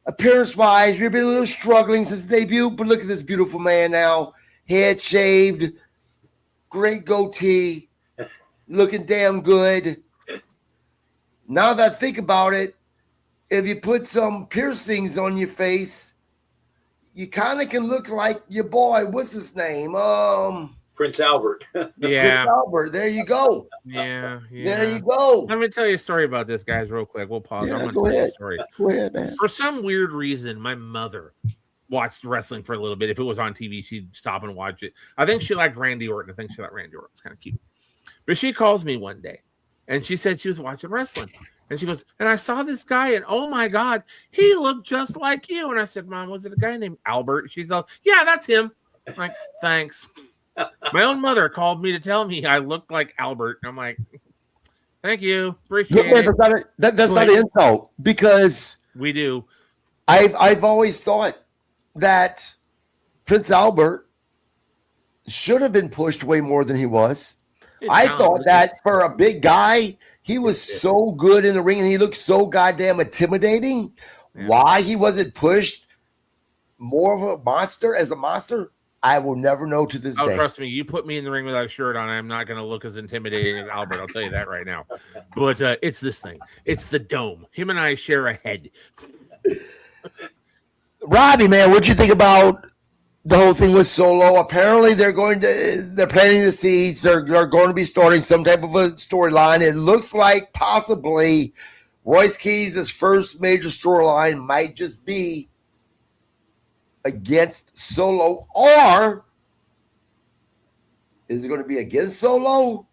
appearance-wise, we've been a little struggling since the debut, but look at this beautiful man now. Head shaved, great goatee, looking damn good. Now that I think about it, if you put some piercings on your face, you kind of can look like your boy. What's his name? Prince Albert. Yeah. Prince Albert. There you go. Yeah. There you go. Let me tell you a story about this, guys, real quick. We'll pause. Yeah, I'm going go to tell you ahead. a story. Go ahead, man. For some weird reason, my mother watched wrestling for a little bit. If it was on TV, she'd stop and watch it. I think she liked Randy Orton. I think she liked Randy Orton. It's kind of cute. But she calls me one day, and she said she was watching wrestling. And she goes, and I saw this guy, and oh my God, he looked just like you. And I said, Mom, was it a guy named Albert? She's all, yeah, that's him. I'm like, thanks. My own mother called me to tell me I looked like Albert. And I'm like, thank you. Appreciate it. That's not an insult, because we do. I've always thought that Prince Albert should have been pushed way more than he was. I thought that for a big guy, he was so good in the ring and he looked so goddamn intimidating. Yeah. Why he wasn't pushed more of a monster as a monster, I will never know to this day. Trust me, you put me in the ring without a shirt on, I'm not going to look as intimidating as Albert. I'll tell you that right now. But it's this thing. It's the dome. Him and I share a head. Robbie, man, what'd you think about the whole thing with Solo? Apparently, they're planting the seeds. They're going to be starting some type of a storyline. It looks like possibly Royce Keys' first major storyline might just be against Solo, or is it going to be against Solo,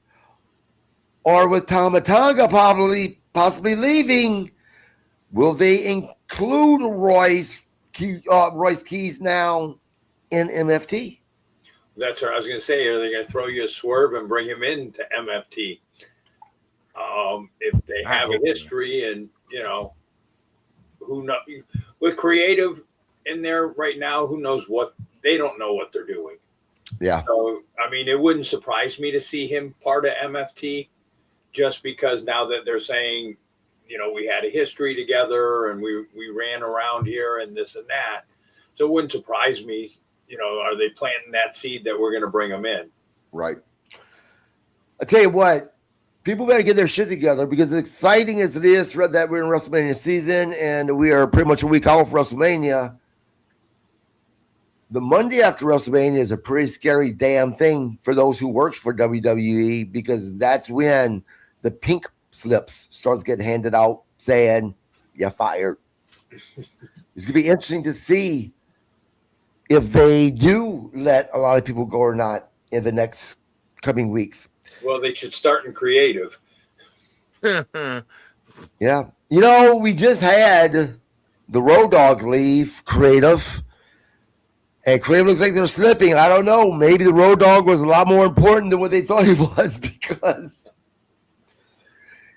or with Tama Tonga possibly leaving? Will they include Royce Keys now in MFT? That's what I was going to say. Are they going to throw you a swerve and bring him into MFT? If they have a history, and who knows, with creative in there right now, who knows what they don't know what they're doing. Yeah. So I mean, it wouldn't surprise me to see him part of MFT, just because now that they're saying, we had a history together and we ran around here and this and that. So it wouldn't surprise me. Are they planting that seed that we're going to bring them in? Right. I tell you what, people better get their shit together, because as exciting as it is that we're in WrestleMania season and we are pretty much a week off WrestleMania, the Monday after WrestleMania is a pretty scary damn thing for those who work for WWE, because that's when the pink slips starts getting handed out saying you're fired. It's going to be interesting to see if they do let a lot of people go or not in the next coming weeks. Well, they should start in creative. Yeah. We just had the Road Dogg leave creative, and creative looks like they're slipping. I don't know. Maybe the Road Dogg was a lot more important than what they thought he was, because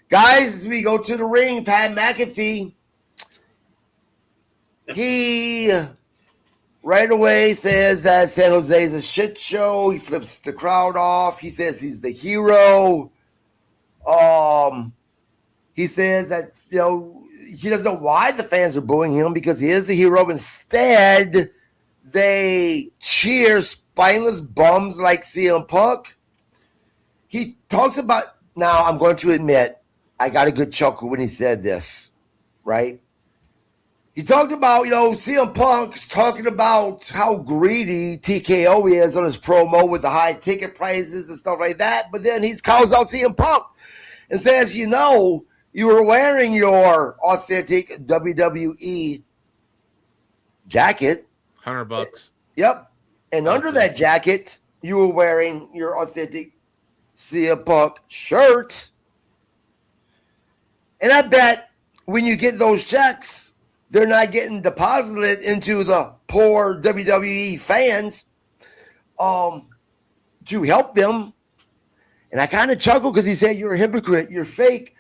guys, as we go to the ring, Pat McAfee, he right away says that San Jose is a shit show. He flips the crowd off. He says he's the hero. He says that, he doesn't know why the fans are booing him, because he is the hero. Instead, they cheer spineless bums like CM Punk. He talks about, now I'm going to admit, I got a good chuckle when he said this, right? He talked about, CM Punk's talking about how greedy TKO is on his promo with the high ticket prices and stuff like that. But then he calls out CM Punk and says, you were wearing your authentic WWE jacket. $100. Yep. And under that jacket, you were wearing your authentic CM Punk shirt. And I bet when you get those checks, they're not getting deposited into the poor WWE fans to help them. And I kind of chuckled because he said, you're a hypocrite, you're fake.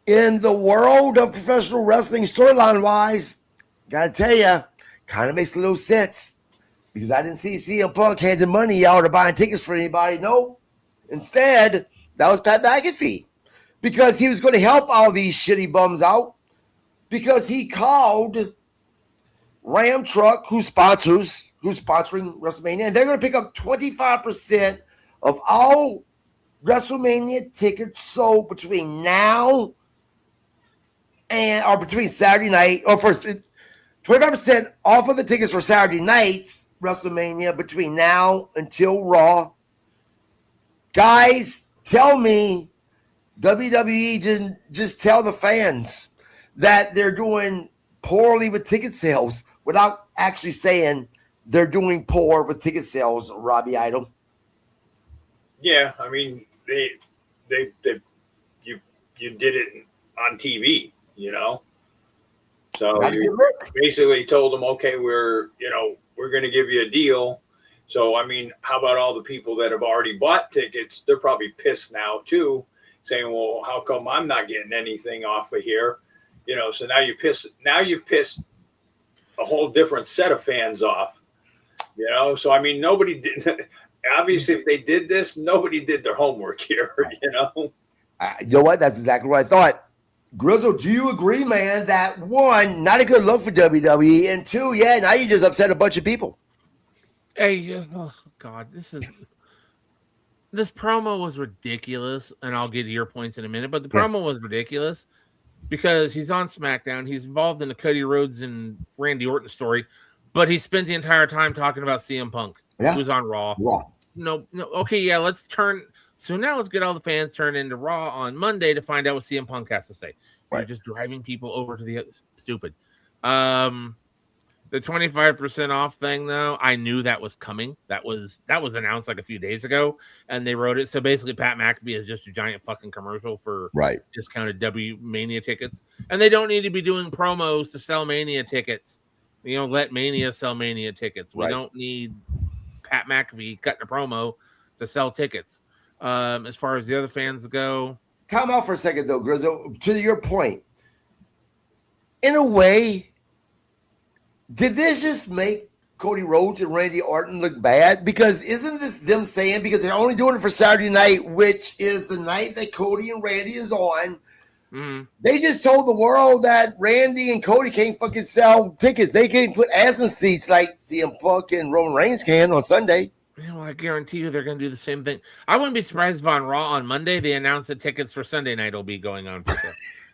In the world of professional wrestling, storyline-wise, got to tell you, kind of makes a little sense. because I didn't see CM Punk handing money out or buying tickets for anybody. No. Instead, that was Pat McAfee, because he was going to help all these shitty bums out, because he called Ram Truck, who's sponsoring WrestleMania, and they're going to pick up 25% of all WrestleMania tickets sold between now or between Saturday night, or first 25% off of the tickets for Saturday night's WrestleMania between now until Raw. Guys, tell me WWE didn't just tell the fans that they're doing poorly with ticket sales without actually saying they're doing poor with ticket sales, Robbie Idol. Yeah, I mean, you did it on TV, you know. So you basically told them, okay, we're going to give you a deal. So I mean, how about all the people that have already bought tickets? They're probably pissed now too, saying, well, how come I'm not getting anything off of here? You know, so now you've pissed a whole different set of fans off, you know? So, I mean, nobody did. Obviously, if they did this, nobody did their homework here, you know? You know what? That's exactly what I thought. Grizzle, do you agree, man, that one, not a good look for WWE, and two, yeah, now you just upset a bunch of people. Hey, oh God, this promo was ridiculous, and I'll get to your points in a minute, but the promo was ridiculous because he's on SmackDown. He's involved in the Cody Rhodes and Randy Orton story, but he spent the entire time talking about CM Punk, who's on Raw. No, okay, yeah, let's get all the fans turned into Raw on Monday to find out what CM Punk has to say. You're just driving people over to the stupid. The 25% off thing, though, I knew that was coming. That was announced like a few days ago, and they wrote it. So basically, Pat McAfee is just a giant fucking commercial for discounted W Mania tickets, and they don't need to be doing promos to sell Mania tickets. You know, let Mania sell Mania tickets. We don't need Pat McAfee cutting a promo to sell tickets. As far as the other fans go, time out for a second, though, Grizzle. To your point, in a way, did this just make Cody Rhodes and Randy Orton look bad? Because isn't this them saying, because they're only doing it for Saturday night, which is the night that Cody and Randy is on, they just told the world that Randy and Cody can't fucking sell tickets. They can't put ass in seats like CM Punk and Roman Reigns can on Sunday. You know, I guarantee you they're going to do the same thing. I wouldn't be surprised if on Raw on Monday they announce that tickets for Sunday night will be going on for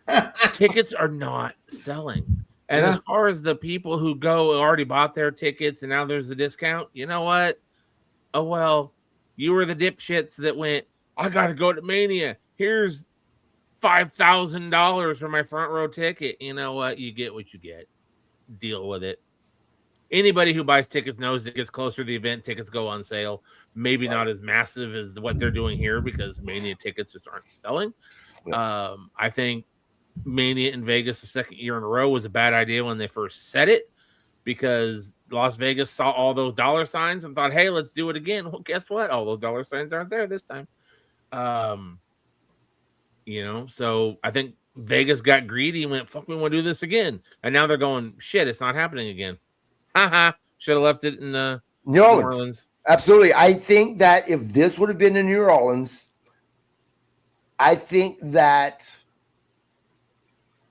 sale. Tickets are not selling. And as far as the people who already bought their tickets and now there's a discount, you know what? Oh, well, you were the dipshits that went, I got to go to Mania. Here's $5,000 for my front row ticket. You know what? You get what you get. Deal with it. Anybody who buys tickets knows it gets closer to the event, tickets go on sale. Maybe not as massive as what they're doing here because Mania tickets just aren't selling. I think Mania in Vegas the second year in a row was a bad idea when they first said it because Las Vegas saw all those dollar signs and thought, hey, let's do it again. Well, guess what? All those dollar signs aren't there this time. You know, so I think Vegas got greedy and went, fuck, we want to do this again. And now they're going, shit, it's not happening again. Should have left it in New Orleans. Absolutely. I think that if this would have been in New Orleans, I think that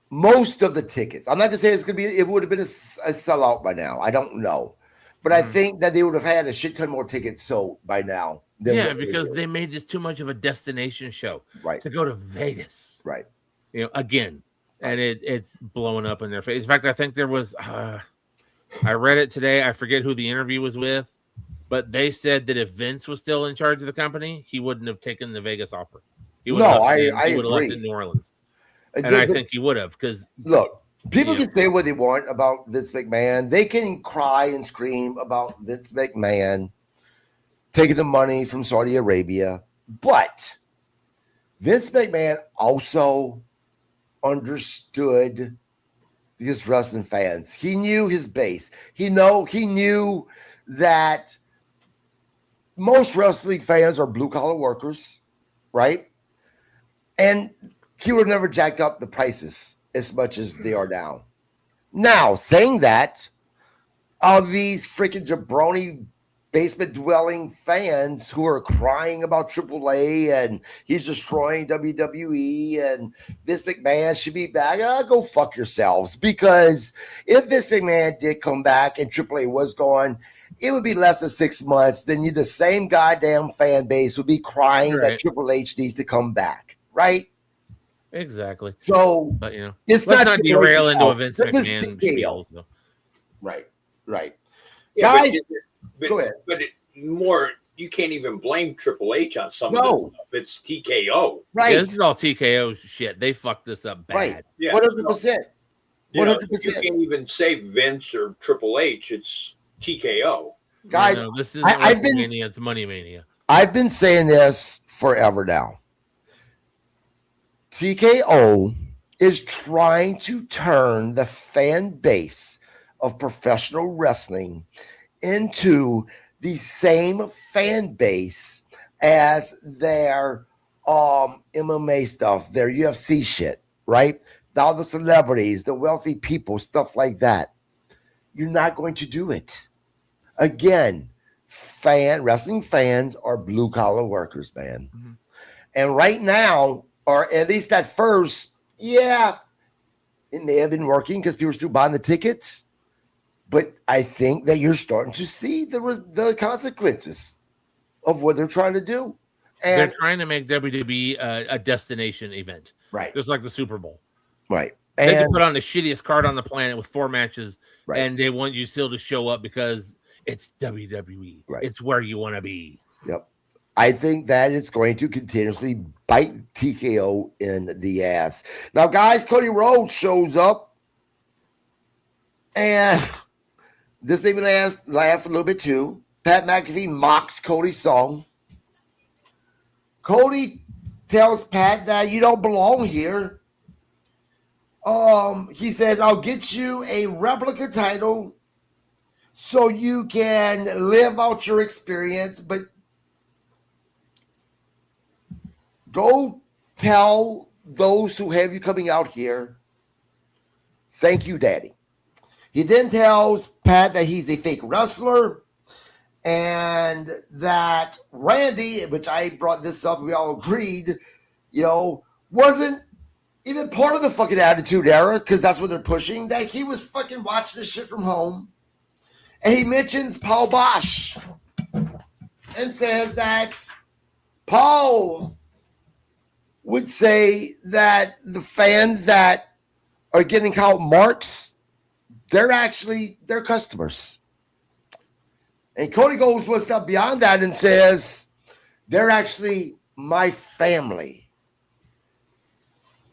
most of the tickets, I'm not gonna say it's gonna be, it would have been a sellout by now. I don't know, but I think that they would have had a shit ton more tickets sold by now. Because they made this too much of a destination show, to go to Vegas, You know, again, and it's blowing up in their face. In fact, I think there was, I read it today. I forget who the interview was with, but they said that if Vince was still in charge of the company, he wouldn't have taken the Vegas offer. He would have left it in New Orleans. And I think he would have, because look, people can say what they want about Vince McMahon. They can cry and scream about Vince McMahon taking the money from Saudi Arabia, but Vince McMahon also understood his wrestling fans. He knew his base. He knew that most wrestling fans are blue collar workers, right? And he would have never jacked up the prices as much as they are now. Now, saying that, all these freaking jabroni basement dwelling fans who are crying about AAA and he's destroying WWE and Vince McMahon should be back. Go fuck yourselves. Because if Vince McMahon did come back and AAA was gone, it would be less than 6 months. Then the same goddamn fan base would be crying that Triple H needs to come back. Right? Exactly. So, but it's let's not derail into a Vince McMahon spiel. So. Right. Yeah, guys, go ahead. But you can't even blame Triple H on some of this stuff. It's TKO. Right. Yeah, this is all TKO shit. They fucked this up bad. Right. Yeah, 100%. 100%. You can't even say Vince or Triple H. It's TKO. Guys, this isn't WrestleMania, it's Money Mania. I've been saying this forever now. TKO is trying to turn the fan base of professional wrestling into the same fan base as their MMA stuff, their UFC shit, right? All the celebrities, the wealthy people, stuff like that. You're not going to do it. Again, wrestling fans are blue collar workers, man. Mm-hmm. And right now, or at least at first, it may have been working because people are still buying the tickets. But I think that you're starting to see the consequences of what they're trying to do. And they're trying to make WWE a destination event. Right. Just like the Super Bowl. Right. They can put on the shittiest card on the planet with 4 matches, right. And they want you still to show up because it's WWE. Right. It's where you want to be. Yep. I think that it's going to continuously bite TKO in the ass. Now, guys, Cody Rhodes shows up. And this made me laugh a little bit too. Pat McAfee mocks Cody's song. Cody tells Pat that you don't belong here. He says, I'll get you a replica title so you can live out your experience, but go tell those who have you coming out here, thank you, Daddy. He then tells Pat that he's a fake wrestler and that Randy, which I brought this up, we all agreed, wasn't even part of the fucking Attitude Era, because that's what they're pushing, that he was fucking watching this shit from home. And he mentions Paul Bosch and says that Paul would say that the fans that are getting called marks, they're actually their customers. And Cody goes one step beyond that and says, they're actually my family.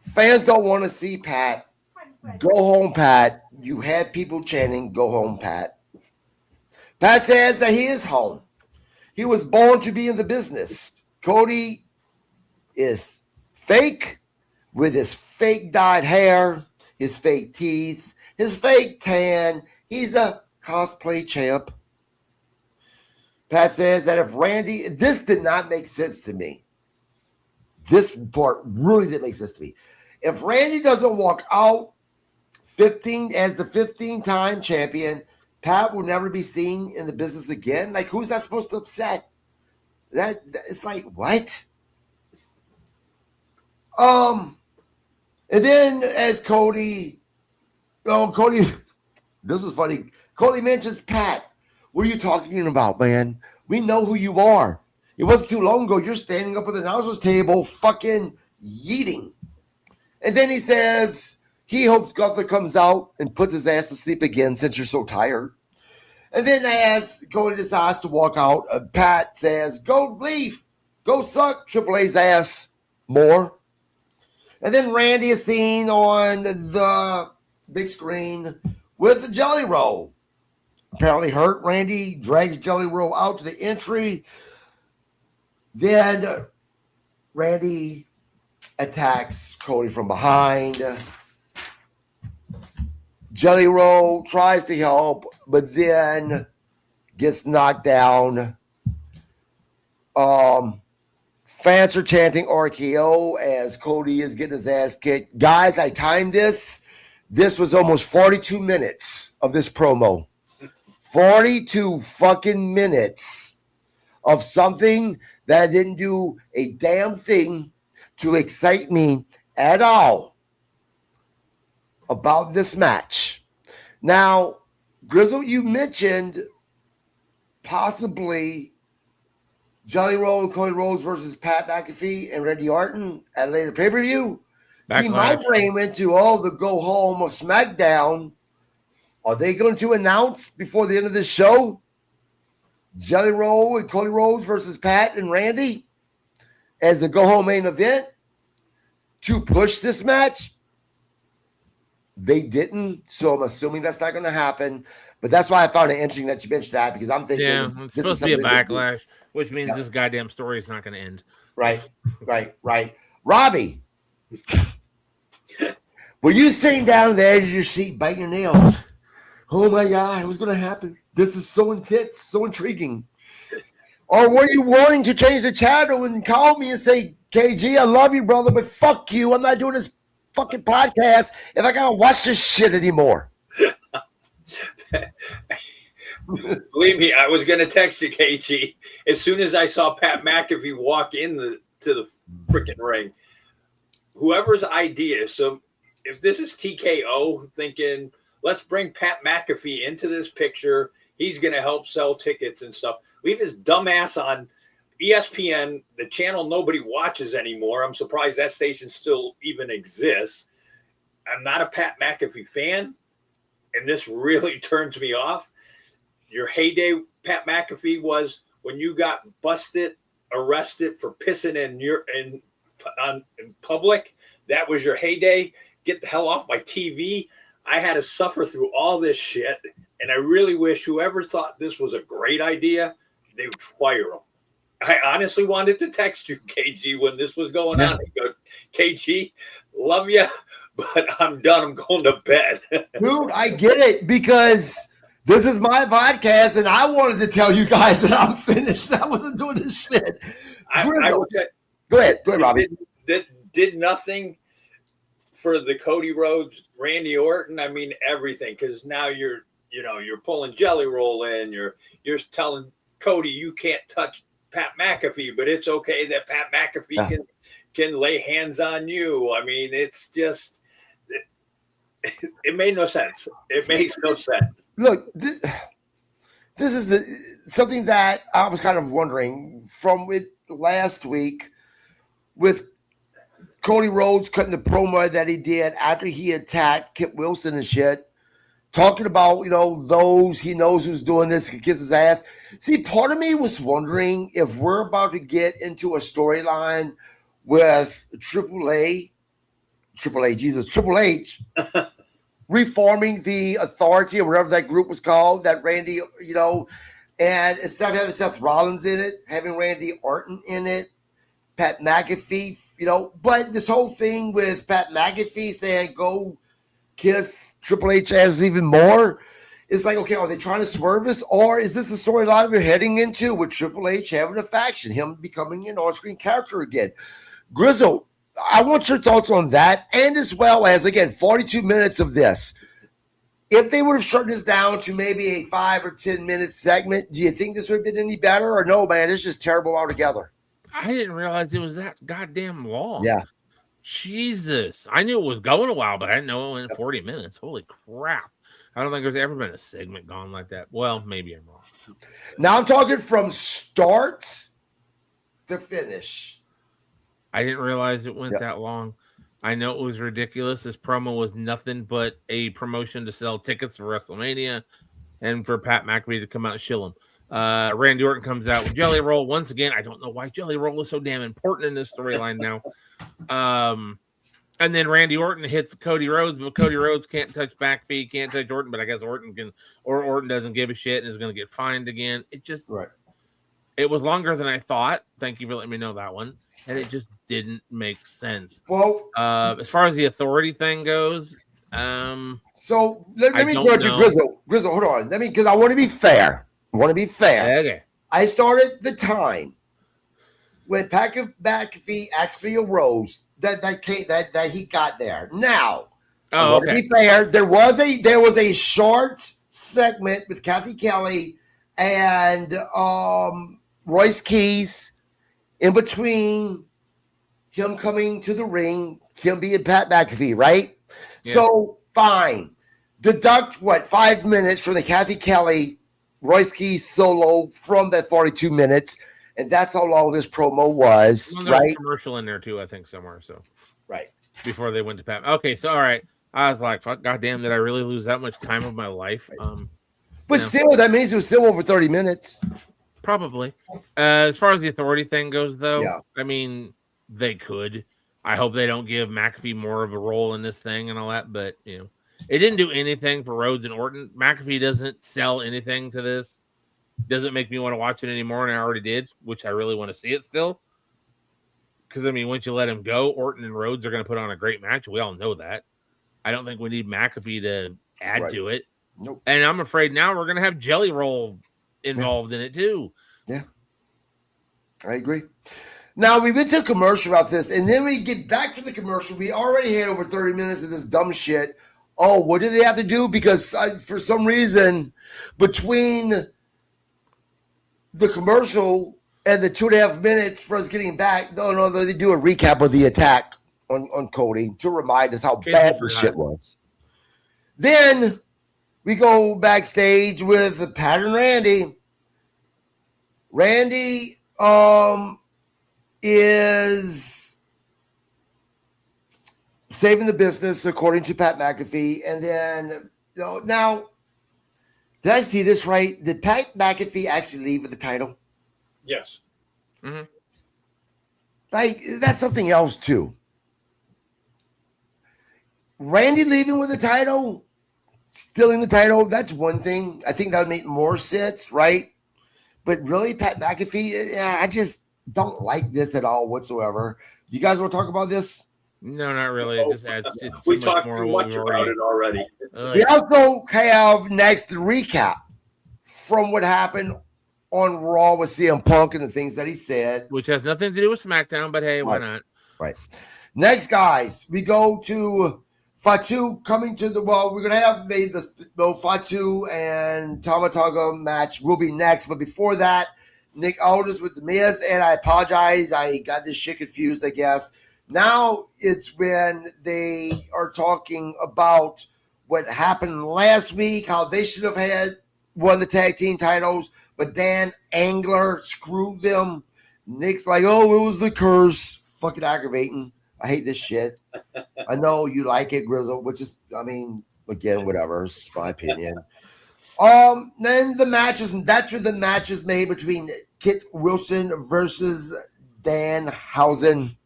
Fans don't want to see Pat. Go home, Pat. You had people chanting, go home, Pat. Pat says that he is home. He was born to be in the business. Cody is fake with his fake dyed hair, his fake teeth, his fake tan. He's a cosplay champ. Pat says that if Randy, this did not make sense to me. This part really didn't make sense to me. If Randy doesn't walk out as the 15-time champion, Pat will never be seen in the business again. Like, who's that supposed to upset? That it's like, what? And then as Cody, this is funny. Cody mentions Pat. What are you talking about, man? We know who you are. It wasn't too long ago. You're standing up at the announcer's table, fucking yeeting. And then he says he hopes Gunther comes out and puts his ass to sleep again since you're so tired. And then as Cody decides to walk out, Pat says, go leave. Go suck Triple A's ass more. And then Randy is seen on the big screen with the Jelly Roll. Apparently hurt. Randy drags Jelly Roll out to the entry. Then Randy attacks Cody from behind. Jelly Roll tries to help, but then gets knocked down. Fans are chanting RKO as Cody is getting his ass kicked. Guys, I timed this. This was almost 42 minutes of this promo. 42 fucking minutes of something that didn't do a damn thing to excite me at all about this match. Now, Grizzle, you mentioned possibly Johnny Rhodes, Cody Rhodes versus Pat McAfee and Randy Orton at a later pay-per-view. See, my brain went to, the go home of SmackDown. Are they going to announce before the end of this show Johnny Rhodes and Cody Rhodes versus Pat and Randy as the go home main event to push this match? They didn't, so I'm assuming that's not going to happen. But that's why I found it interesting that you mentioned that, because I'm thinking it's supposed to be a backlash, which means this goddamn story is not going to end. Right. Robbie, were you sitting down there in your seat biting your nails? Oh my God, what's going to happen? This is so intense, so intriguing. Or were you wanting to change the channel and call me and say, KG, I love you, brother, but fuck you. I'm not doing this fucking podcast if I gotta watch this shit anymore. Believe me, I was gonna text you, KG, as soon as I saw Pat McAfee walk to the freaking ring. Whoever's idea, so if this is TKO thinking, let's bring Pat McAfee into this picture, he's gonna help sell tickets and stuff. Leave his dumb ass on ESPN, the channel nobody watches anymore. I'm surprised that station still even exists. I'm not a Pat McAfee fan, and this really turns me off. Your heyday, Pat McAfee, was when you got busted, arrested for pissing in public. That was your heyday. Get the hell off my TV. I had to suffer through all this shit, and I really wish whoever thought this was a great idea, they would fire him. I honestly wanted to text you, KG, when this was going on. I go, KG, love you, but I'm done. I'm going to bed. Dude, I get it, because this is my podcast, and I wanted to tell you guys that I'm finished. I wasn't doing this shit. Go ahead, Robbie. Did nothing for the Cody Rhodes, Randy Orton. I mean, everything, because now you're pulling Jelly Roll in. You're telling Cody you can't touch Pat McAfee, but it's okay that Pat McAfee can lay hands on you. I mean, it's just it made no sense. It makes no sense. Look, this is something that I was kind of wondering from last week with Cody Rhodes cutting the promo that he did after he attacked Kip Wilson and shit. Talking about, those he knows who's doing this, can kiss his ass. See, part of me was wondering if we're about to get into a storyline with Triple H reforming the Authority or whatever that group was called, that Randy, and instead of having Seth Rollins in it, having Randy Orton in it, Pat McAfee, but this whole thing with Pat McAfee saying, go kiss Triple H as even more. It's like, okay, are they trying to swerve us, or is this a storyline we're heading into with Triple H having a faction, him becoming an on-screen character again? Grizzle, I want your thoughts on that, and as well as, again, 42 minutes of this. If they would have shortened this down to maybe a 5 or 10 minute segment, do you think this would have been any better, or no, man, it's just terrible altogether? I didn't realize it was that goddamn long. Yeah. Jesus. I knew it was going a while, but I didn't know it went 40 minutes. Holy crap. I don't think there's ever been a segment gone like that. Well, maybe I'm wrong. Now I'm talking from start to finish. I didn't realize it went that long. I know it was ridiculous. This promo was nothing but a promotion to sell tickets for WrestleMania and for Pat McAfee to come out and shill him. Randy Orton comes out with Jelly Roll. Once again, I don't know why Jelly Roll is so damn important in this storyline now. And then Randy Orton hits Cody Rhodes, but Cody Rhodes can't touch McAfee, can't touch Orton, but I guess Orton can, or Orton doesn't give a shit and is going to get fined again. It just, it was longer than I thought. Thank you for letting me know that one. And it just didn't make sense. Well, as far as the Authority thing goes, so let me go to Grizzle. Grizzle, hold on. Because I want to be fair. Okay. I started the when McAfee actually arose that he got there. Now, to be fair, there was a short segment with Kathy Kelly and Royce Keys in between him coming to the ring, him being Pat McAfee, right? Yeah. So, fine. Deduct, 5 minutes from the Kathy Kelly, Royce Keys solo from that 42 minutes, and that's how long this promo was, well, right? Commercial in there, too, I think, somewhere, so. Right. Before they went to Pat. Okay, so, all right. I was like, fuck, goddamn, did I really lose that much time of my life? But still, that means it was still over 30 minutes. Probably. As far as the authority thing goes, though, I mean, they could. I hope they don't give McAfee more of a role in this thing and all that, but, it didn't do anything for Rhodes and Orton. McAfee doesn't sell anything to this. Doesn't make me want to watch it anymore, and I already did, which I really want to see it still. Because, I mean, once you let him go, Orton and Rhodes are going to put on a great match. We all know that. I don't think we need McAfee to add to it. Nope. And I'm afraid now we're going to have Jelly Roll involved in it, too. Yeah. I agree. Now, we went to a commercial about this, and then we get back to the commercial. We already had over 30 minutes of this dumb shit. Oh, what did they have to do? Because for some reason, between the commercial and the 2.5 minutes for us getting back, no, they do a recap of the attack on Cody to remind us how bad the shit was. Then we go backstage with Pat and Randy. Randy is saving the business, according to Pat McAfee. And then, now, did I see this right? Did Pat McAfee actually leave with the title? Yes. Mm-hmm. Like, that's something else, too. Randy leaving with the title, stealing the title, that's one thing. I think that would make more sense, right? But really, Pat McAfee, I just don't like this at all whatsoever. You guys want to talk about this? No, not really. It just adds we talked too much about it already. We also have next the recap from what happened on Raw with CM Punk and the things that he said. Which has nothing to do with SmackDown, but hey, why not? Right. Next, guys, we go to Fatu coming to the we're gonna have Fatu and Tama Tonga match will be next, but before that, Nick Aldis with the Miz, and I apologize, I got this shit confused, I guess. Now it's when they are talking about what happened last week, how they should have had won the tag team titles, but Dan Angler screwed them. Nick's like, oh, it was the curse. Fucking aggravating. I hate this shit. I know you like it, Grizzle, which is, I mean, again, whatever. It's just my opinion. Then the matches, and that's where the match is made between Kit Wilson versus Danhausen.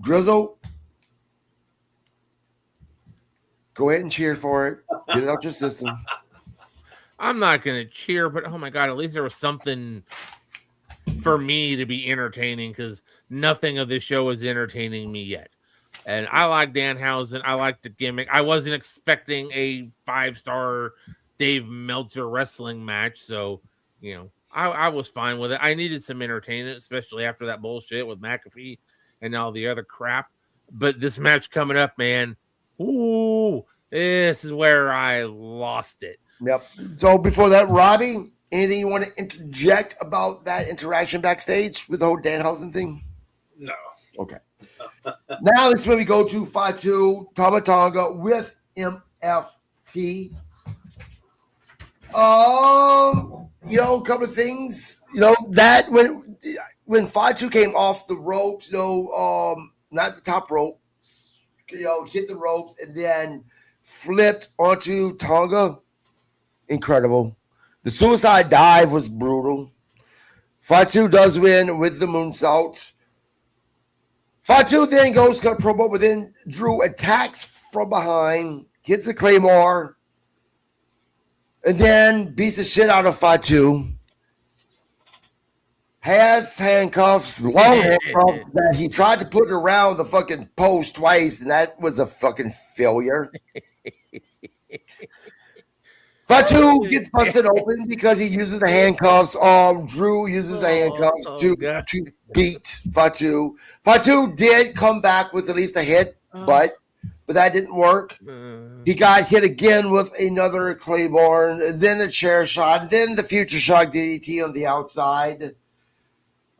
Grizzle, go ahead and cheer for it. Get it out your system. I'm not going to cheer, but oh my God, at least there was something for me to be entertaining because nothing of this show is entertaining me yet. And I like Danhausen. I like the gimmick. I wasn't expecting a 5-star Dave Meltzer wrestling match. So, I was fine with it. I needed some entertainment, especially after that bullshit with McAfee and all the other crap. But this match coming up, man, ooh, this is where I lost it. Yep. So before that, Robbie, anything you want to interject about that interaction backstage with the whole Danhausen thing? No. Okay. Now it's when we go to Fatu Tama Tonga with MFT. A couple of things. That when Fatu came off the ropes, not the top rope, hit the ropes and then flipped onto Tonga. Incredible. The suicide dive was brutal. Fatu does win with the moonsault. Fatu then goes to promo, but then Drew attacks from behind, hits a claymore, and then beats the shit out of Fatu. Has handcuffs, long handcuffs that he tried to put around the fucking post twice, and that was a fucking failure. Fatu gets busted open because he uses the handcuffs. Drew uses the handcuffs to beat Fatu. Fatu did come back with at least a hit, but but that didn't work. He got hit again with another Claiborne, then the chair shot, then the future shock DDT on the outside.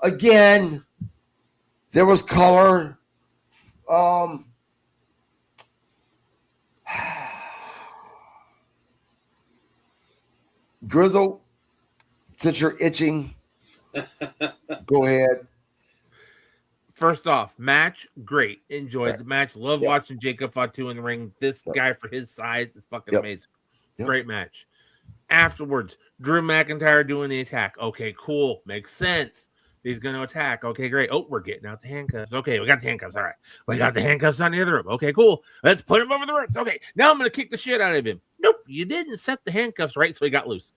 Again, there was color. Grizzle, since you're itching, go ahead. First off, match, great. Enjoyed the match. Love watching Jacob Fatu in the ring. This guy, for his size, is fucking amazing. Great match. Afterwards, Drew McIntyre doing the attack. Okay, cool. Makes sense. He's going to attack. Okay, great. Oh, we're getting out the handcuffs. Okay, we got the handcuffs. All right. We got the handcuffs on the other room. Okay, cool. Let's put him over the ropes. Okay, now I'm going to kick the shit out of him. Nope, you didn't set the handcuffs right, so he got loose.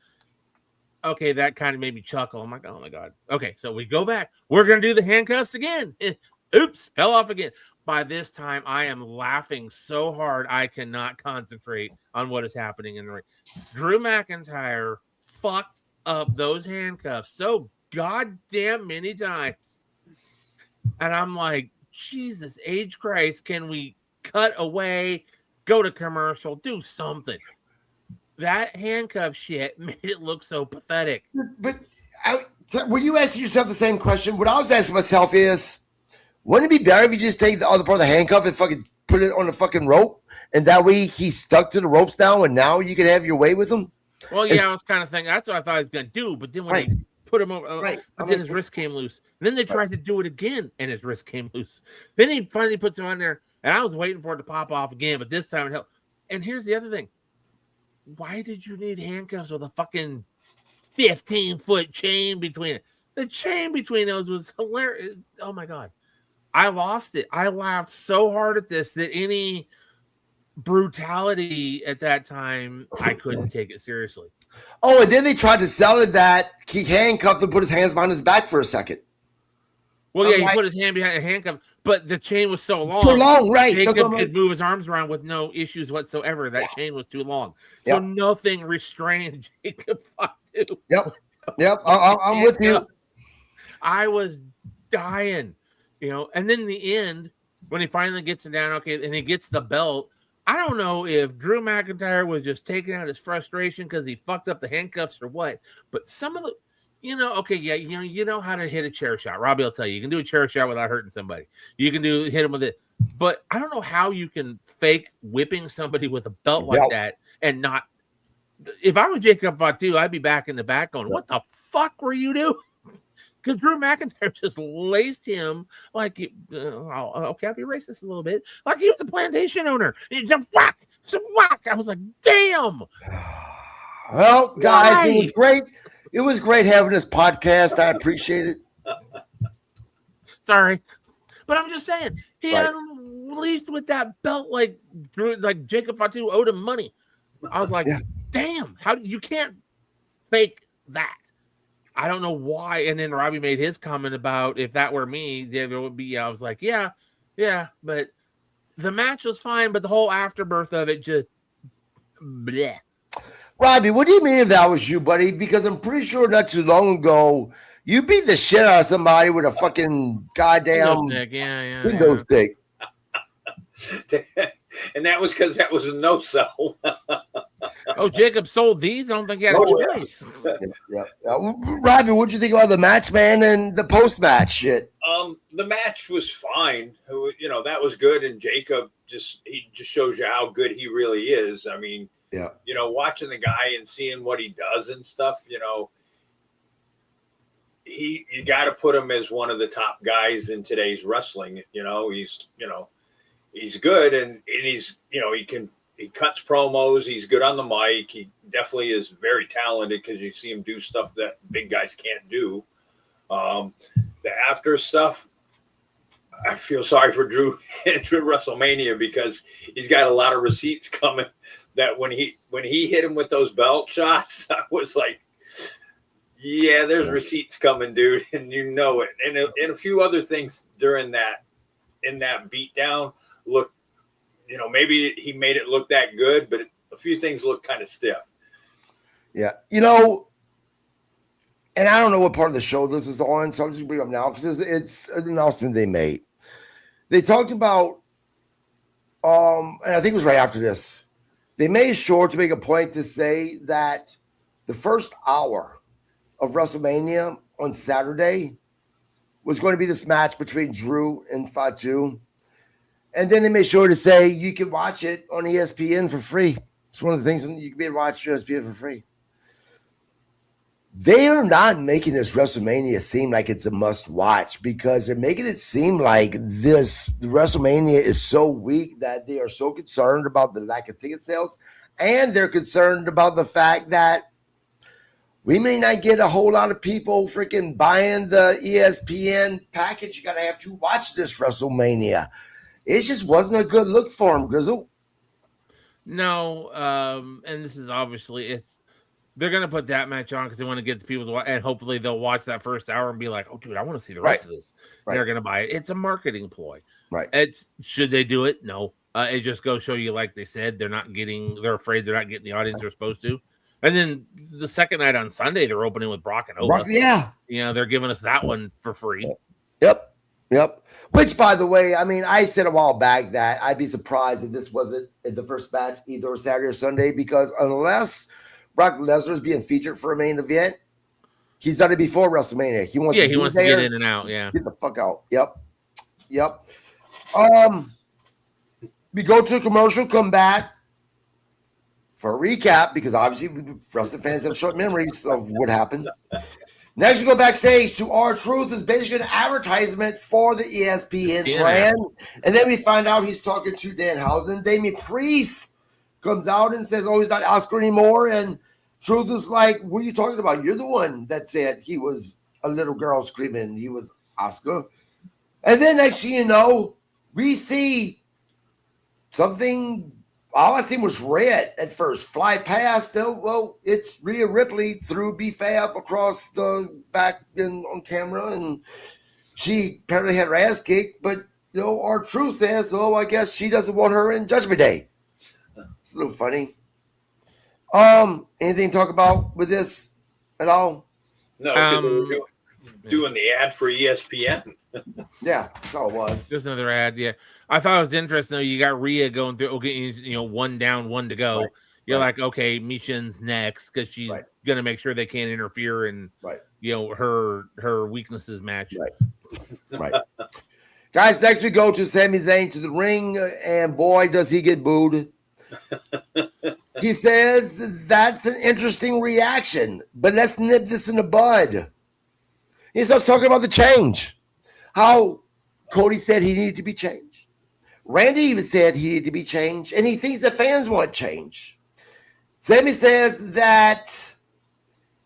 Okay, that kind of made me chuckle. I'm like, oh my God. Okay, so we go back. We're going to do the handcuffs again. Oops, fell off again. By this time, I am laughing so hard I cannot concentrate on what is happening in the ring. Drew McIntyre fucked up those handcuffs so goddamn many times. And I'm like, Jesus H. Christ, can we cut away, go to commercial, do something? That handcuff shit made it look so pathetic. But were you asking yourself the same question? What I was asking myself is, wouldn't it be better if you just take the other part of the handcuff and fucking put it on the fucking rope? And that way he's stuck to the ropes now, and now you can have your way with him? Well, yeah, I was kind of thinking, that's what I thought he was going to do. But then when they put him over, but then his wrist came loose. And then they tried to do it again, and his wrist came loose. Then he finally puts him on there, and I was waiting for it to pop off again, but this time it helped. And here's the other thing. Why did you need handcuffs with a fucking 15-foot chain between it? The chain between those was hilarious. Oh, my God. I lost it. I laughed so hard at this that any brutality at that time, I couldn't take it seriously. Oh, and then they tried to sell it that he handcuffed and put his hands behind his back for a second. Well, yeah, he put his hand behind a handcuff, but the chain was so long. So long, right. Jacob could move his arms around with no issues whatsoever. That chain was too long. So nothing restrained Jacob Fatu. Yep. I'm with you. I was dying, and then in the end, when he finally gets it down, okay, and he gets the belt, I don't know if Drew McIntyre was just taking out his frustration because he fucked up the handcuffs or what, but some of the, you know how to hit a chair shot. Robbie will tell you, you can do a chair shot without hurting somebody. You can hit him with it. But I don't know how you can fake whipping somebody with a belt like that and not. If I was Jacob Fatu, I'd be back in the back going, what the fuck were you doing? Because Drew McIntyre just laced him like, okay, I'll be racist a little bit, like he was a plantation owner. He just whack. I was like, damn. Well, guys, it was great. It was great having this podcast. I appreciate it. Sorry. But I'm just saying, he had released with that belt like Jacob Fatu owed him money. I was like, damn, you can't fake that. I don't know why. And then Robbie made his comment about if that were me, there would be. I was like, yeah. But the match was fine, but the whole afterbirth of it just bleh. Robbie, what do you mean if that was you, buddy? Because I'm pretty sure not too long ago, you beat the shit out of somebody with a fucking goddamn window stick. And that was because that was a no-sell. Oh, Jacob sold these? I don't think he had a choice. Robbie, what'd you think about the match, man, and the post-match shit? The match was fine. That was good, and Jacob he just shows you how good he really is. I mean, watching the guy and seeing what he does and stuff, you got to put him as one of the top guys in today's wrestling. He's good, and he's, he cuts promos. He's good on the mic. He definitely is very talented because you see him do stuff that big guys can't do. The after stuff, I feel sorry for Drew at WrestleMania because he's got a lot of receipts coming. That when he hit him with those belt shots, I was like, yeah, there's receipts coming, dude, and you know it. And a few other things during that beatdown look, maybe he made it look that good, but a few things look kind of stiff. Yeah, and I don't know what part of the show this is on, so I'm just bringing it up now because it's an announcement they made. They talked about and I think it was right after this, they made sure to make a point to say that the first hour of WrestleMania on Saturday was going to be this match between Drew and Fatu. And then they made sure to say you can watch it on ESPN for free. It's one of the things you can be able to watch ESPN for free. They are not making this WrestleMania seem like it's a must watch because they're making it seem like the WrestleMania is so weak that they are so concerned about the lack of ticket sales, and they're concerned about the fact that we may not get a whole lot of people freaking buying the ESPN package you got to have to watch this WrestleMania. It just wasn't a good look for him, Grizzle. No, and this is obviously they're gonna put that match on because they want to get the people to watch, and hopefully they'll watch that first hour and be like, "Oh, dude, I want to see the rest of this." Right. They're gonna buy it. It's a marketing ploy. Right. Should they do it? No. It just goes show you, like they said, they're afraid they're not getting the audience they're supposed to. And then the second night on Sunday, they're opening with Brock and Ola. Yeah. They're giving us that one for free. Yep. Which, by the way, I mean, I said a while back that I'd be surprised if this wasn't the first match either Saturday or Sunday, because unless Brock Lesnar is being featured for a main event, he's done it before WrestleMania. He wants to get in and out. Yeah. Get the fuck out. Yep. We go to a commercial, come back for a recap, because obviously wrestling fans have short memories of what happened. Next, we go backstage to R-Truth is basically an advertisement for the ESPN brand. And then we find out he's talking to Danhausen. Damian Priest comes out and says, he's not Oscar anymore. And Truth is like, what are you talking about? You're the one that said he was a little girl screaming he was Oscar. And then next thing you know, we see something. All I seen was red at first. Fly past. Well, it's Rhea Ripley threw B-Fab across the back on camera, and she apparently had her ass kicked. But R-Truth says, I guess she doesn't want her in Judgment Day. It's a little funny. Anything to talk about with this at all? No, because doing the ad for ESPN. Yeah, that's all it was. Just another ad, yeah. I thought it was interesting, though. You got Rhea going through, one down, one to go. Right. You're like, okay, Mishin's next because she's going to make sure they can't interfere in, her weaknesses match. Right. Guys, next we go to Sami Zayn to the ring, and boy, does he get booed. He says, that's an interesting reaction, but let's nip this in the bud. He starts talking about the change. How Cody said he needed to be changed. Randy even said he needed to be changed, and he thinks the fans want change. Sami says that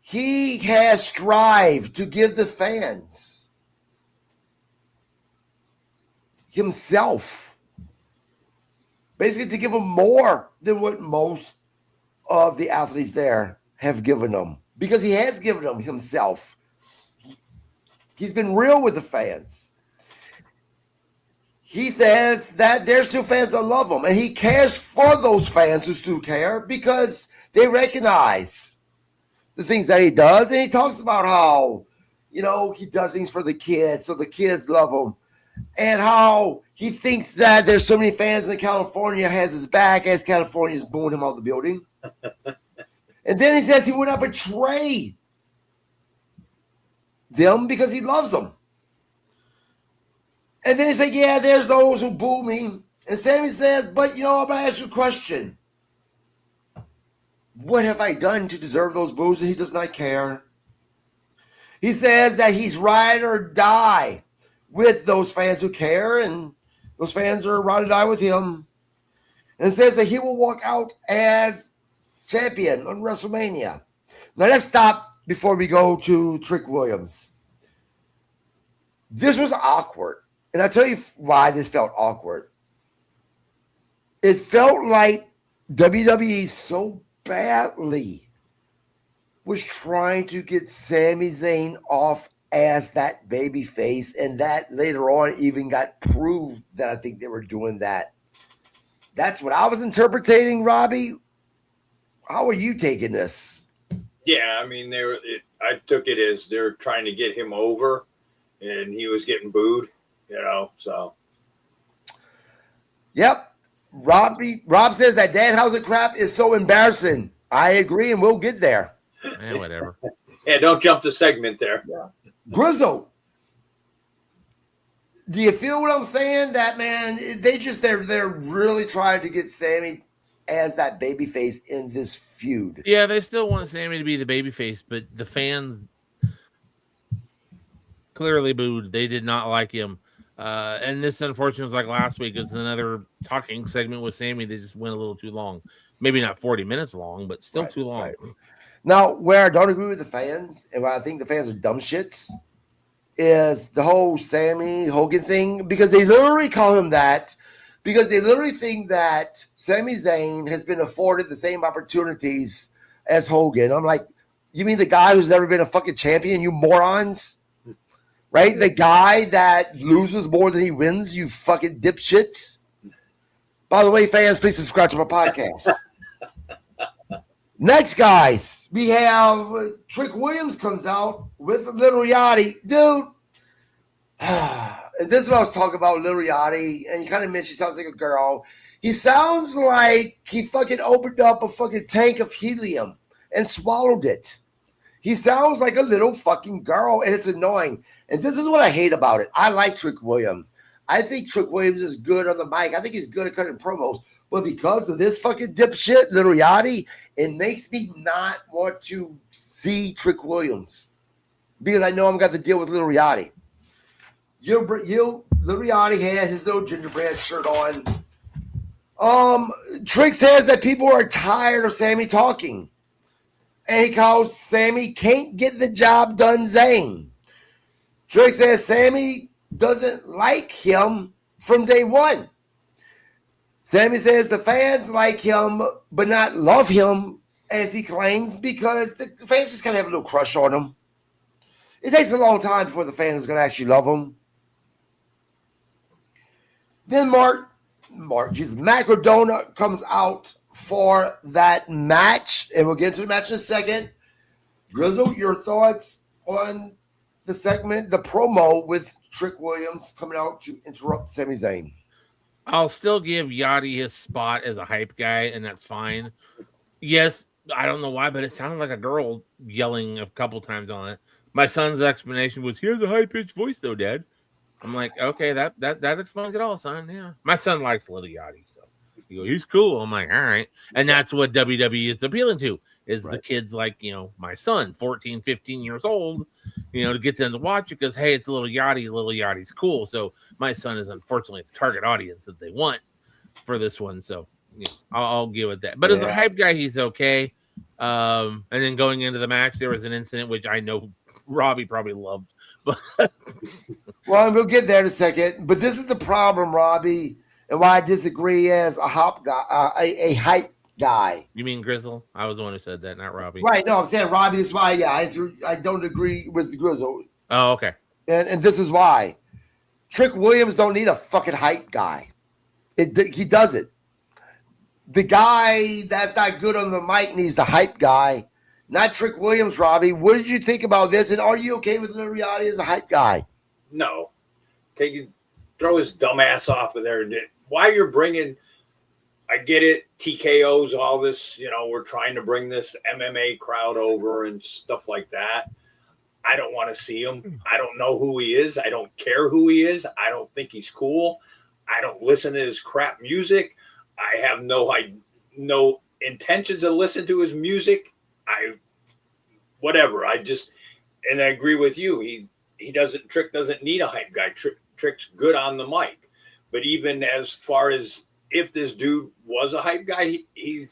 he has strived to give the fans himself, basically to give them more than what most of the athletes there have given them, because he has given them himself. He's been real with the fans. He says that there's still fans that love him, and he cares for those fans who still care because they recognize the things that he does. And he talks about how, he does things for the kids, so the kids love him, and how he thinks that there's so many fans in California has his back as California's booing him out of the building. And then he says he would not betray them because he loves them. And then he's like, yeah, there's those who boo me. And Sami says, but I'm going to ask you a question. What have I done to deserve those boos? And he does not care. He says that he's ride or die with those fans who care, and those fans are ride or die with him. And says that he will walk out as champion on WrestleMania. Now let's stop before we go to Trick Williams. This was awkward. And I'll tell you why this felt awkward. It felt like WWE so badly was trying to get Sami Zayn off as that baby face, and that later on even got proved that I think they were doing that. That's what I was interpreting, Robbie. How are you taking this? Yeah, I mean, I took it as they're trying to get him over, and he was getting booed. So. Yep. Rob says that Danhausen crap is so embarrassing. I agree, and we'll get there. Whatever. Yeah, don't jump the segment there. Yeah. Grizzle. Do you feel what I'm saying? That man, they're really trying to get Sammy as that babyface in this feud. Yeah, they still want Sammy to be the babyface, but the fans clearly booed. They did not like him. And this, unfortunately, was like last week. It's another talking segment with Sammy. They just went a little too long. Maybe not 40 minutes long, but still too long. Right. Now, where I don't agree with the fans, and where I think the fans are dumb shits, is the whole Sammy Hogan thing, because they literally call him that, because they literally think that Sami Zayn has been afforded the same opportunities as Hogan. I'm like, you mean the guy who's never been a fucking champion, you morons? Right? The guy that loses more than he wins, you fucking dipshits. By the way, fans, please subscribe to my podcast. Next, guys, we have Trick Williams comes out with Little Yachty. Dude, and this is what I was talking about, Little Yachty, and you kind of mentioned he sounds like a girl. He sounds like he fucking opened up a fucking tank of helium and swallowed it. He sounds like a little fucking girl, and it's annoying. And this is what I hate about it. I like Trick Williams. I think Trick Williams is good on the mic. I think he's good at cutting promos. But because of this fucking dipshit, Little Yachty, it makes me not want to see Trick Williams. Because I know I'm going to deal with Little Yachty. Little Yachty had his little gingerbread shirt on. Trick says that people are tired of Sammy talking. And he calls Sammy can't get the job done Zayn. Trick says Sammy doesn't like him from day one. Sammy says the fans like him, but not love him, as he claims, because the fans just kind of have a little crush on him. It takes a long time before the fans are going to actually love him. Then Matt Cardona comes out for that match, and we'll get into the match in a second. Grizzle, your thoughts on the segment, the promo with Trick Williams coming out to interrupt Sami Zayn? I'll still give Yachty his spot as a hype guy, and that's fine. Yes, I don't know why, but it sounded like a girl yelling a couple times on it. My son's explanation was, "Here's a high-pitched voice, though, Dad." I'm like, okay, that explains it all, son. Yeah, my son likes Little Yachty, so he's cool. I'm like, all right, and that's what WWE is appealing to. Is the kids like, my son, 14, 15 years old, to get them to watch it because, hey, it's Little Yachty. Little Yachty's cool. So my son is unfortunately the target audience that they want for this one. So I'll give it that. But as a hype guy, he's okay. And then going into the match, there was an incident which I know Robbie probably loved. But well, we'll get there in a second. But this is the problem, Robbie, and why I disagree as a hype guy. You mean Grizzle? I was the one who said that, not Robbie. Right. No, I'm saying Robbie is why. Yeah, I don't agree with Grizzle. Oh, okay. And this is why. Trick Williams don't need a fucking hype guy. He doesn't. The guy that's not good on the mic needs the hype guy, not Trick Williams, Robbie. What did you think about this? And are you okay with Little Yachty as a hype guy? No. Throw his dumb ass off of there. Why you're bringing... I get it, TKOs, all this, we're trying to bring this MMA crowd over and stuff like that. I don't want to see him. I don't know who he is. I don't care who he is. I don't think he's cool. I don't listen to his crap music. I have no intentions to listen to his music. Whatever. And I agree with you. Trick doesn't need a hype guy. Trick's good on the mic. But even as far as if this dude was a hype guy, he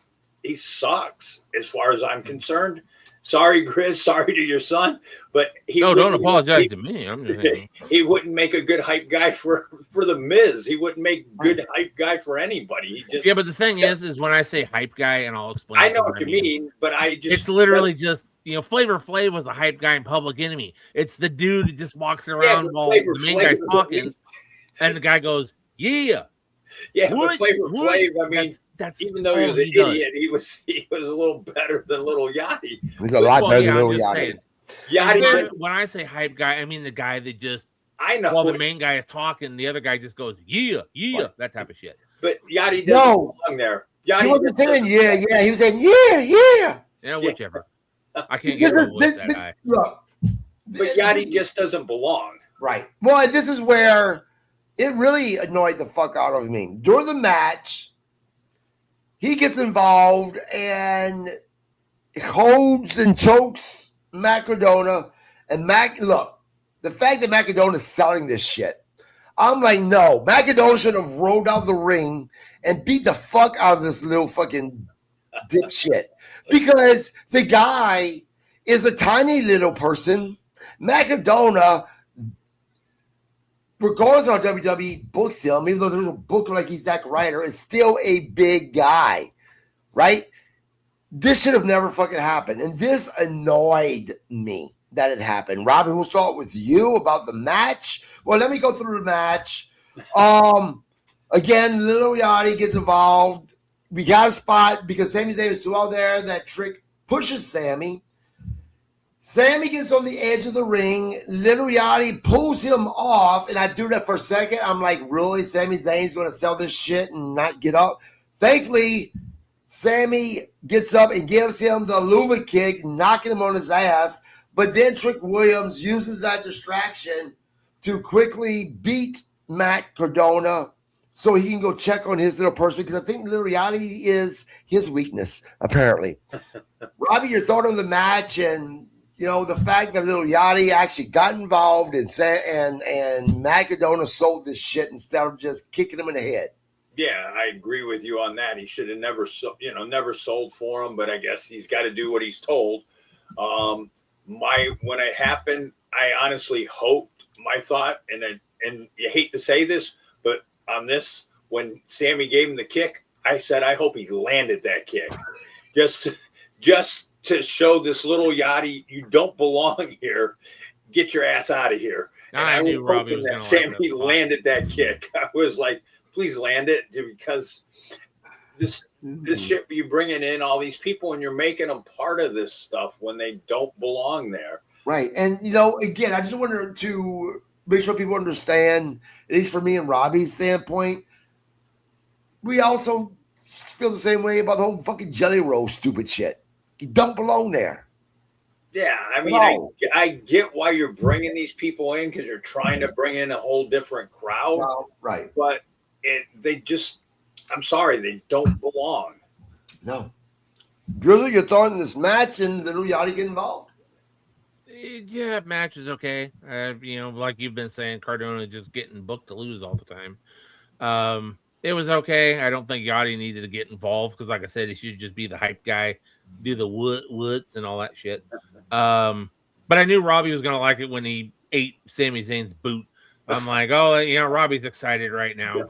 sucks as far as I'm concerned. Sorry, Grizz. Sorry to your son, but don't apologize to me. I'm just saying. He wouldn't make a good hype guy for the Miz. He wouldn't make good hype guy for anybody. But the thing is when I say hype guy, and I'll explain. I know what you mean, but it's literally just Flavor Flav was a hype guy in Public Enemy. It's the dude who just walks around while the main guy's talking, and the guy goes, "Yeah." Yeah, but Flavor Flav, I mean, that's even though he was an idiot, he was a little better than Little Yachty. He's a lot better than Little Yachty. Yachty. When I say hype guy, I mean the guy that just I know while the main guy is talking, the other guy just goes, yeah, that type of shit. But Yachty doesn't belong there. Yachty he wasn't saying yeah. He was saying yeah. Yeah, whichever. I can't get a voice that high. Look, but Yachty just doesn't belong. Right. Well, this is where it really annoyed the fuck out of me. During the match, he gets involved and holds and chokes Matt Cardona. And look, the fact that Matt Cardona is selling this shit, I'm like, no. Matt Cardona should have rolled out the ring and beat the fuck out of this little fucking dipshit. Because the guy is a tiny little person. Matt Cardona, regardless of how WWE books him, even though there's a book like he's Zack Ryder, is still a big guy, right? This should have never fucking happened. And this annoyed me that it happened. Robin, we'll start with you about the match. Well, let me go through the match. Again, Little Yachty gets involved. We got a spot because Sami Zayn is still out there. That Trick pushes Sami. Sami gets on the edge of the ring. Little Yachty pulls him off, and I do that for a second. I'm like, really? Sami Zayn's going to sell this shit and not get up? Thankfully, Sami gets up and gives him the Luva kick, knocking him on his ass. But then Trick Williams uses that distraction to quickly beat Matt Cardona so he can go check on his little person, because I think Little Yachty is his weakness, apparently. Robbie, your thought on the match and, you know, the fact that Little Yachty actually got involved and Matt Cardona sold this shit instead of just kicking him in the head. Yeah, I agree with you on that. He should have never sold for him, but I guess he's got to do what he's told. When it happened, I honestly hoped, my thought, and you hate to say this, but on this, when Sami gave him the kick, I said, I hope he landed that kick. Just to show this Little Yachty, you don't belong here. Get your ass out of here. And I knew Robbie was going to Sami landed that kick. I was like, please land it, because this shit, you bringing in all these people and you're making them part of this stuff when they don't belong there. Right. And, you know, again, I just wanted to make sure people understand, at least from me and Robbie's standpoint, we also feel the same way about the whole fucking Jelly Roll stupid shit. You don't belong there. Yeah, I mean, no. I get why you're bringing these people in, because you're trying to bring in a whole different crowd. No, right. But I'm sorry, they don't belong. No. Grizzle, your thought in this match and Little Yachty get involved? Yeah, match is okay. You know, like you've been saying, Cardona just getting booked to lose all the time. It was okay. I don't think Yachty needed to get involved because, like I said, he should just be the hype guy, do the woods and all that shit. But I knew Robbie was going to like it when he ate Sami Zayn's boot. I'm like, oh, you know, Robbie's excited right now.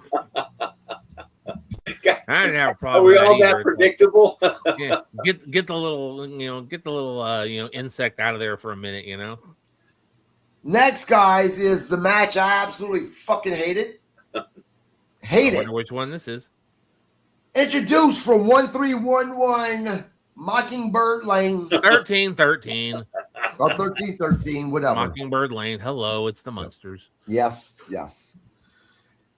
I didn't have a problem. Are we all that predictable? Yeah, get the little, insect out of there for a minute, you know. Next, guys, is the match I absolutely fucking hated. I wonder which one this is. Introduced from 1311 Mockingbird Lane. 1313. Or 1313, whatever. Mockingbird Lane. Hello, it's the Munsters. Yes.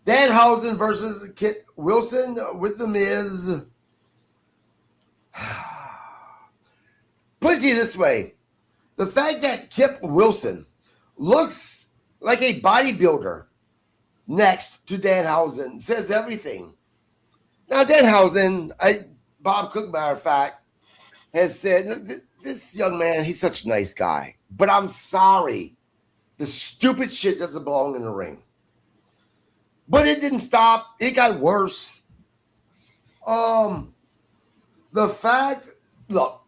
Danhausen versus Kit Wilson with The Miz. Put it to you this way. The fact that Kip Wilson looks like a bodybuilder next to Danhausen says everything. Now, Danhausen, Bob Cook, matter of fact, has said, this young man, he's such a nice guy. But I'm sorry. The stupid shit doesn't belong in the ring. But it didn't stop. It got worse. The fact, look,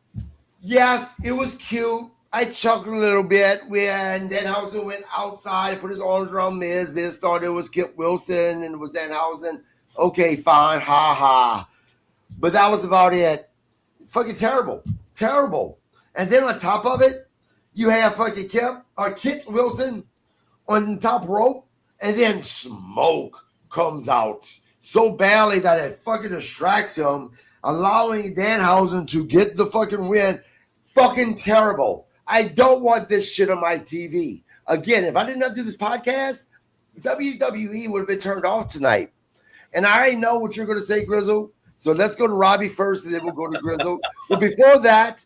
yes, it was cute. I chuckled a little bit when Danhausen went outside and put his arms around Miz. Miz thought it was Kip Wilson and it was Danhausen. Okay, fine, ha ha. But that was about it. Fucking terrible. And then on top of it, you have fucking Kit Wilson on the top rope. And then smoke comes out so badly that it fucking distracts him, allowing Danhausen to get the fucking win. Fucking terrible. I don't want this shit on my TV. Again, if I did not do this podcast, WWE would have been turned off tonight. And I already know what you're going to say, Grizzle. So let's go to Robbie first, and then we'll go to Grizzle. But before that,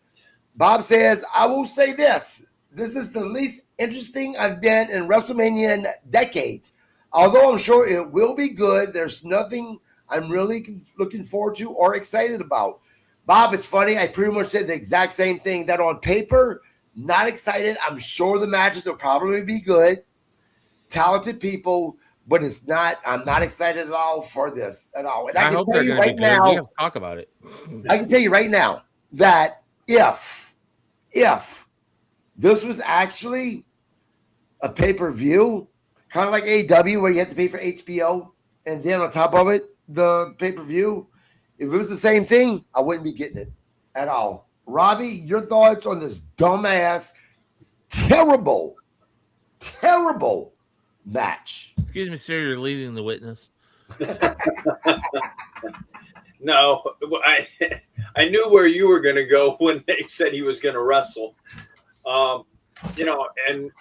Bob says, I will say this. This is the least interesting I've been in WrestleMania in decades. Although I'm sure it will be good, there's nothing I'm really looking forward to or excited about. Bob, it's funny. I pretty much said the exact same thing, that on paper, not excited. I'm sure the matches will probably be good. Talented people, but it's not. I'm not excited at all for this at all. And I can tell you right now, we have to talk about it. I can tell you right now that if this was actually a pay-per-view, kind of like AEW, where you have to pay for HBO, and then on top of it, the pay-per-view, if it was the same thing, I wouldn't be getting it at all. Robbie, your thoughts on this dumbass, terrible match? Excuse me, sir, you're leading the witness. No, I knew where you were going to go when they said he was going to wrestle. And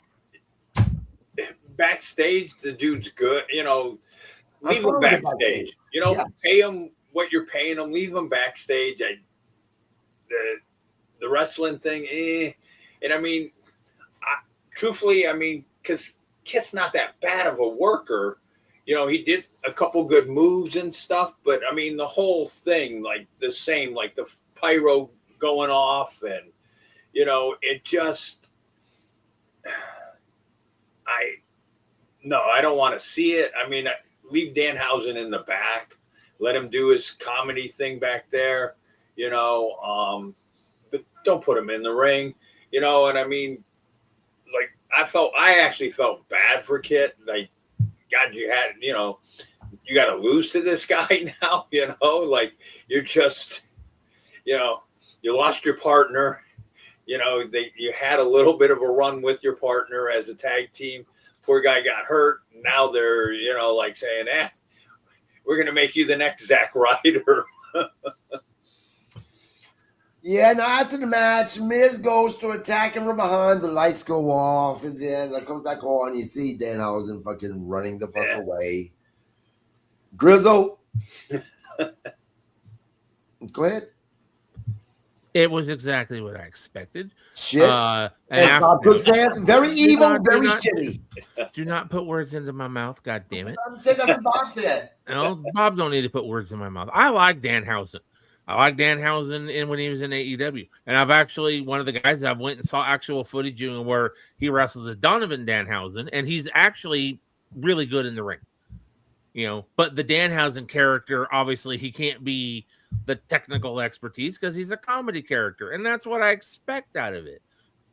backstage, the dude's good. Leave him backstage. Yes. Pay him what you're paying him. Leave him backstage. The wrestling thing, And I mean, truthfully, because Kit's not that bad of a worker. He did a couple good moves and stuff, but I mean, the whole thing, like the same, like the pyro going off, and it just, I don't want to see it. I mean, leave Danhausen in the back, let him do his comedy thing back there, but don't put him in the ring, and I mean, like, I actually felt bad for Kit. Like, God, you got to lose to this guy now, like, you're just, you lost your partner, you had a little bit of a run with your partner as a tag team. Poor guy got hurt. Now they're, like saying, we're going to make you the next Zack Ryder. Yeah, now after the match, Miz goes to attack him from behind. The lights go off, and then it comes back on. You see Danhausen fucking running the fuck away. Grizzle, go ahead. It was exactly what I expected. Shit. As Bob Cook says, very evil, very shitty. Do not put words into my mouth, God damn it. I'm saying that's what Bob said. No, Bob don't need to put words in my mouth. I like Danhausen. I like Danhausen when he was in AEW. And I've actually, one of the guys I've went and saw actual footage where he wrestles as Donovan Danhausen, and he's actually really good in the ring. But the Danhausen character, obviously, he can't be the technical expertise because he's a comedy character, and that's what I expect out of it.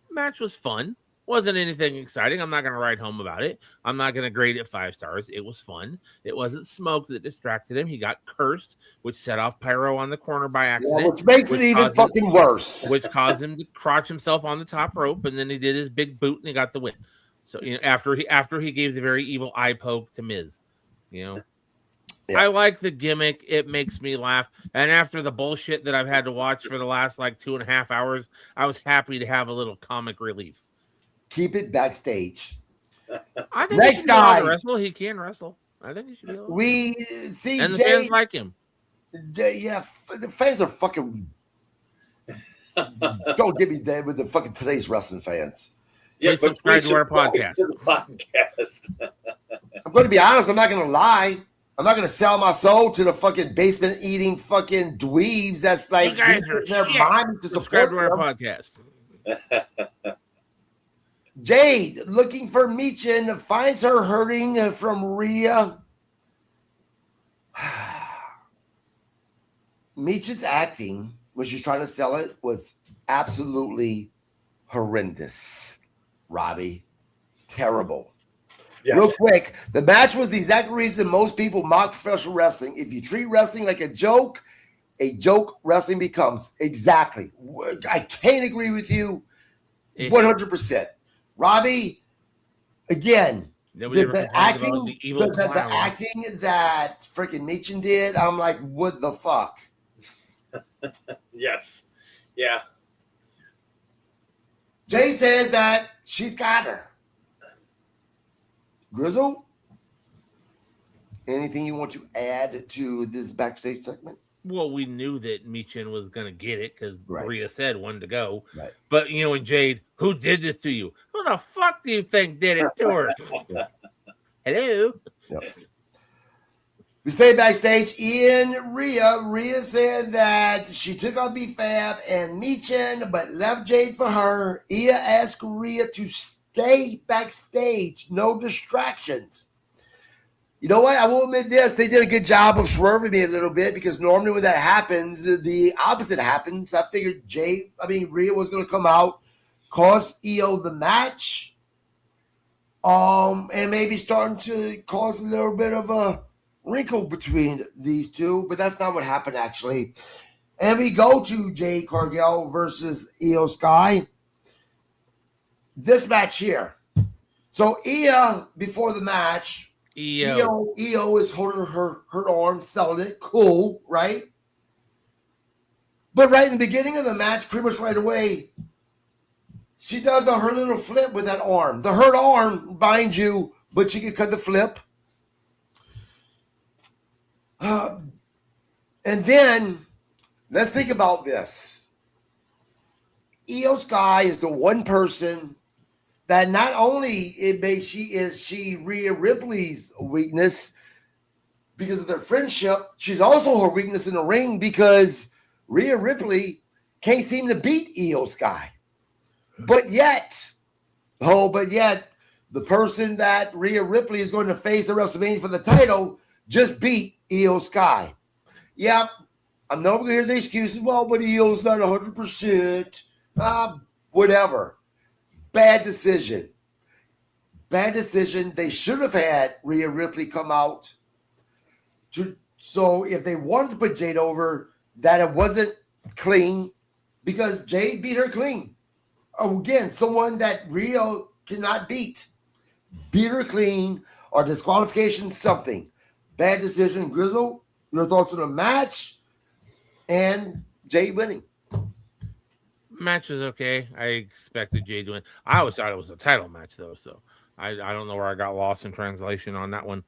Match was fun. Wasn't anything exciting. I'm not going to write home about it. I'm not going to grade it 5 stars. It was fun. It wasn't smoke that distracted him. He got cursed, which set off pyro on the corner by accident. Yeah, which makes it even fucking worse. Which caused him to crotch himself on the top rope, and then he did his big boot and he got the win. So after he gave the very evil eye poke to Miz, Yeah. I like the gimmick. It makes me laugh. And after the bullshit that I've had to watch for the last 2.5 hours, I was happy to have a little comic relief. Keep it backstage. I think next guy wrestle. He can wrestle. I think he should be able to. We see, and the fans like him. Yeah, the fans are fucking. Don't get me there with the fucking today's wrestling fans. Yeah, please subscribe to our podcast. I'm going to be honest. I'm not going to lie. I'm not going to sell my soul to the fucking basement eating fucking dweebs. That's like you guys are their mind to subscribe to our podcast. Jade looking for Michin, finds her hurting from Rhea. Michin's acting when she's trying to sell it was absolutely horrendous. Robbie, terrible. Yes. Real quick, the match was the exact reason most people mock professional wrestling. If you treat wrestling like a joke wrestling becomes. Exactly. I can't agree with you 100%. Robbie, again, the acting that freaking Michin did, I'm like, what the fuck? Yes. Yeah. Jay says that she's got her. Grizzle? anything you want to add to this backstage segment? Well, we knew that Michin was going to get it because Rhea said one to go. Right. But, and Jade, who did this to you? Who the fuck do you think did it to her? Hello? Yep. We stay backstage in Rhea. Rhea said that she took on B-Fab and Michin, but left Jade for her. Ia asked Rhea to stay backstage. No distractions. You know what? I will admit this. They did a good job of swerving me a little bit because normally when that happens, the opposite happens. I figured Rhea was going to come out, cost Io the match, and maybe starting to cause a little bit of a wrinkle between these two, but that's not what happened actually. And we go to Jade Cargill versus Io Sky. This match here. So Io, before the match, Io is holding her arm, selling it. Cool, right? But right in the beginning of the match, pretty much right away, she does her little flip with that arm. The hurt arm binds you, but she can cut the flip. And then, let's think about this. Io Sky is the one person that not only she Rhea Ripley's weakness because of their friendship, she's also her weakness in the ring because Rhea Ripley can't seem to beat Io Sky. But yet, the person that Rhea Ripley is going to face at WrestleMania for the title just beat Io Sky. Yeah, I'm not going to hear the excuses. Well, but Io's not 100%. Whatever. Bad decision. They should have had Rhea Ripley come out. So if they wanted to put Jade over, that it wasn't clean because Jade beat her clean. Again, someone that Rhea cannot beat. Beat her clean or disqualification, something. Bad decision. Grizzle, your thoughts on the match and Jade winning? Match was okay. I expected Jade to win. I always thought it was a title match, though, so I don't know where I got lost in translation on that one.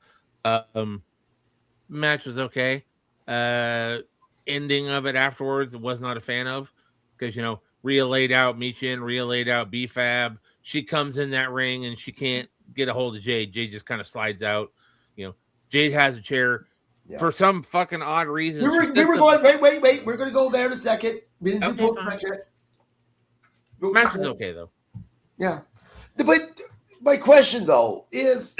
Match was okay. Ending of it afterwards, was not a fan of because, Rhea laid out Michin, Rhea laid out B-Fab. She comes in that ring and she can't get a hold of Jade. Jade just kind of slides out. Jade has a chair. Yeah. For some fucking odd reason. We were going, wait. We're going to go there in a second. We didn't do post-match yet. Match is okay, though. Yeah. But my question, though, is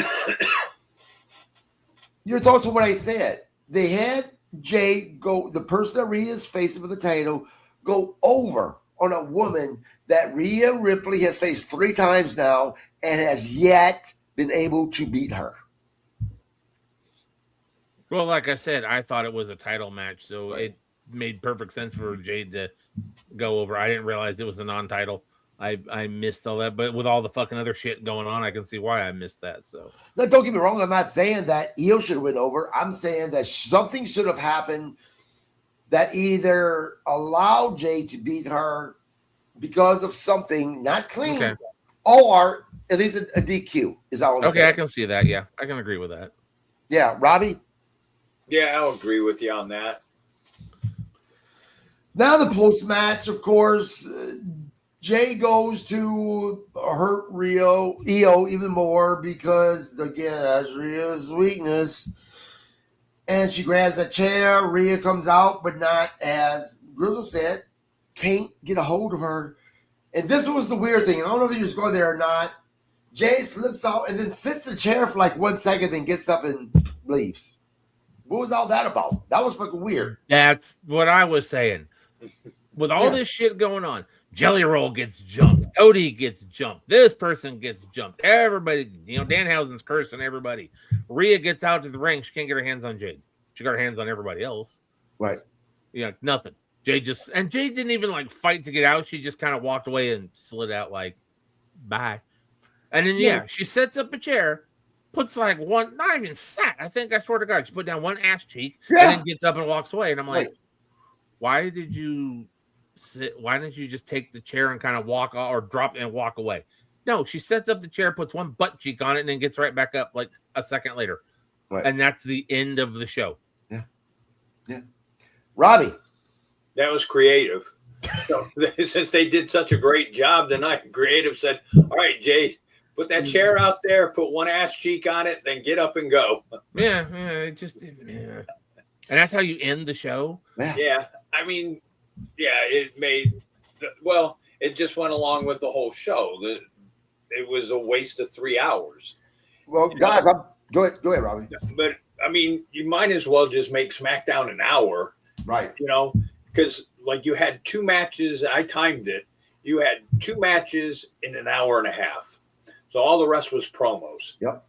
your thoughts on what I said. They had Jade go, the person that Rhea is facing for the title, go over on a woman that Rhea Ripley has faced 3 times now and has yet been able to beat her. Well, like I said, I thought it was a title match, so it made perfect sense for Jade to go over. I didn't realize it was a non-title. I missed all that, but with all the fucking other shit going on, I can see why I missed that. So, no, don't get me wrong. I'm not saying that Io should have went over. I'm saying that something should have happened that either allowed Jade to beat her because of something not clean, or at least a DQ. Is all I'm saying. I can see that. Yeah, I can agree with that. Yeah, Robbie. Yeah, I'll agree with you on that. Now the post-match, of course, Jay goes to hurt Io even more because, again, that's Rhea's weakness. And she grabs a chair. Rhea comes out, but not, as Grizzle said, can't get a hold of her. And this was the weird thing. I don't know if you just go there or not. Jay slips out and then sits in the chair for like 1 second, then gets up and leaves. What was all that about? That was fucking weird. That's what I was saying. With all this shit going on, Jelly Roll gets jumped. Cody gets jumped. This person gets jumped. Everybody, Danhausen's cursing everybody. Rhea gets out to the ring. She can't get her hands on Jade. She got her hands on everybody else. Right. Nothing. Jade didn't even fight to get out. She just kind of walked away and slid out bye. And then, she sets up a chair. Puts one, not even sat. I think, I swear to God, she put down one ass cheek and then gets up and walks away. And I'm like, why did you sit? Why didn't you just take the chair and kind of walk or drop and walk away? No, she sets up the chair, puts one butt cheek on it, and then gets right back up a second later. and that's the end of the show. Yeah. Robbie. That was creative. So, since they did such a great job tonight, creative said, all right, Jade, put that chair out there, put one ass cheek on it, then get up and go. Yeah, and that's how you end the show. Yeah. I mean, yeah, it just went along with the whole show. It was a waste of 3 hours. Well, guys, go ahead, Robbie. But I mean, you might as well just make SmackDown an hour, right? Because like you had 2 matches. I timed it. You had 2 matches in an hour and a half, so all the rest was promos. Yep.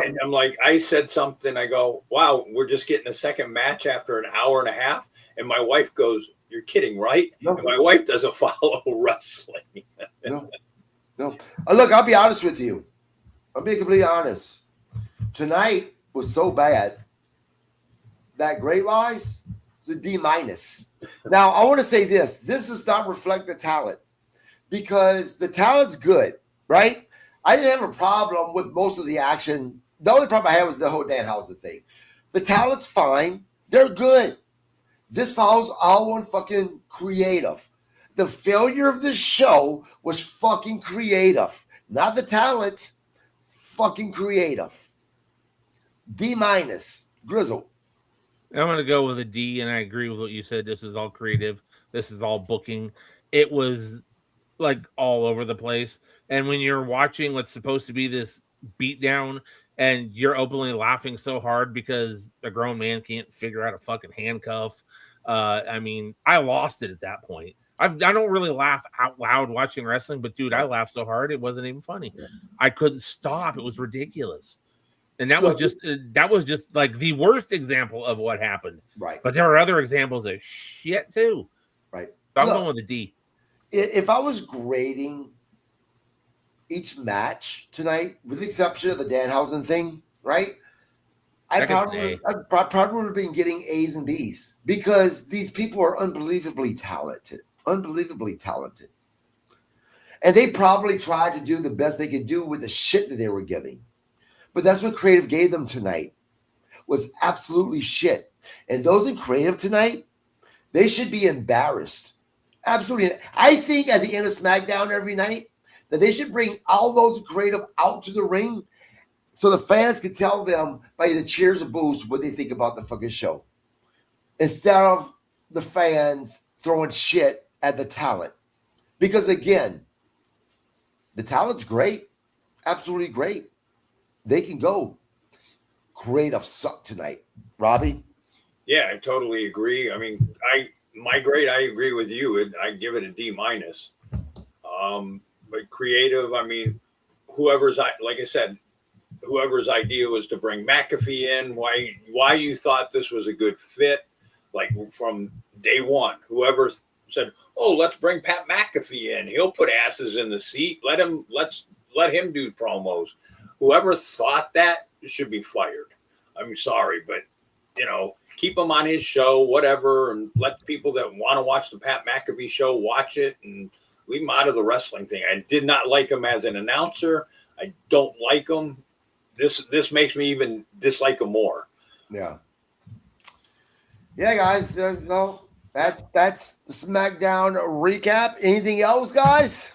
And I'm like, I said something. I go, wow, we're just getting a second match after an hour and a half. And my wife goes, you're kidding, right? No. And my wife doesn't follow wrestling. No. Look, I'll be honest with you. I'll be completely honest. Tonight was so bad that grade-wise, it's a D-. Now, I want to say this. This does not reflect the talent because the talent's good, right? I didn't have a problem with most of the action. The only problem I had was the whole Danhausen thing. The talent's fine. They're good. This follows all on fucking creative. The failure of this show was fucking creative. Not the talent. Fucking creative. D-. Grizzle. I'm going to go with a D, and I agree with what you said. This is all creative. This is all booking. It was like all over the place. And when you're watching what's supposed to be this beatdown and you're openly laughing so hard because a grown man can't figure out a fucking handcuff. I mean, I lost it at that point. I don't really laugh out loud watching wrestling, but dude, I laughed so hard it wasn't even funny. I couldn't stop. It was ridiculous. And that was just like the worst example of what happened. Right. But there are other examples of shit too. Right. So I'm going with a D. If I was grading each match tonight, with the exception of the Danhausen thing, right? I probably would have been getting A's and B's because these people are unbelievably talented. And they probably tried to do the best they could do with the shit that they were giving. But that's what creative gave them tonight was absolutely shit. And those in creative tonight, they should be embarrassed. Absolutely. I think at the end of SmackDown every night that they should bring all those creative out to the ring so the fans can tell them by the cheers or boos what they think about the fucking show. Instead of the fans throwing shit at the talent. Because again, the talent's great. Absolutely great. They can go. Creative suck tonight. Robbie? Yeah, I totally agree. I mean, my grade, I agree with you. I give it a D-. But creative, I mean, whoever's idea was to bring McAfee in, why you thought this was a good fit, like from day one. Whoever said, "Oh, let's bring Pat McAfee in. He'll put asses in the seat. Let him do promos." Whoever thought that should be fired. I'm sorry, but keep him on his show, whatever, and let people that want to watch the Pat McAfee show watch it and leave him out of the wrestling thing. I did not like him as an announcer. I don't like him. This makes me even dislike him more. Yeah. Yeah, guys. That's the SmackDown recap. Anything else, guys?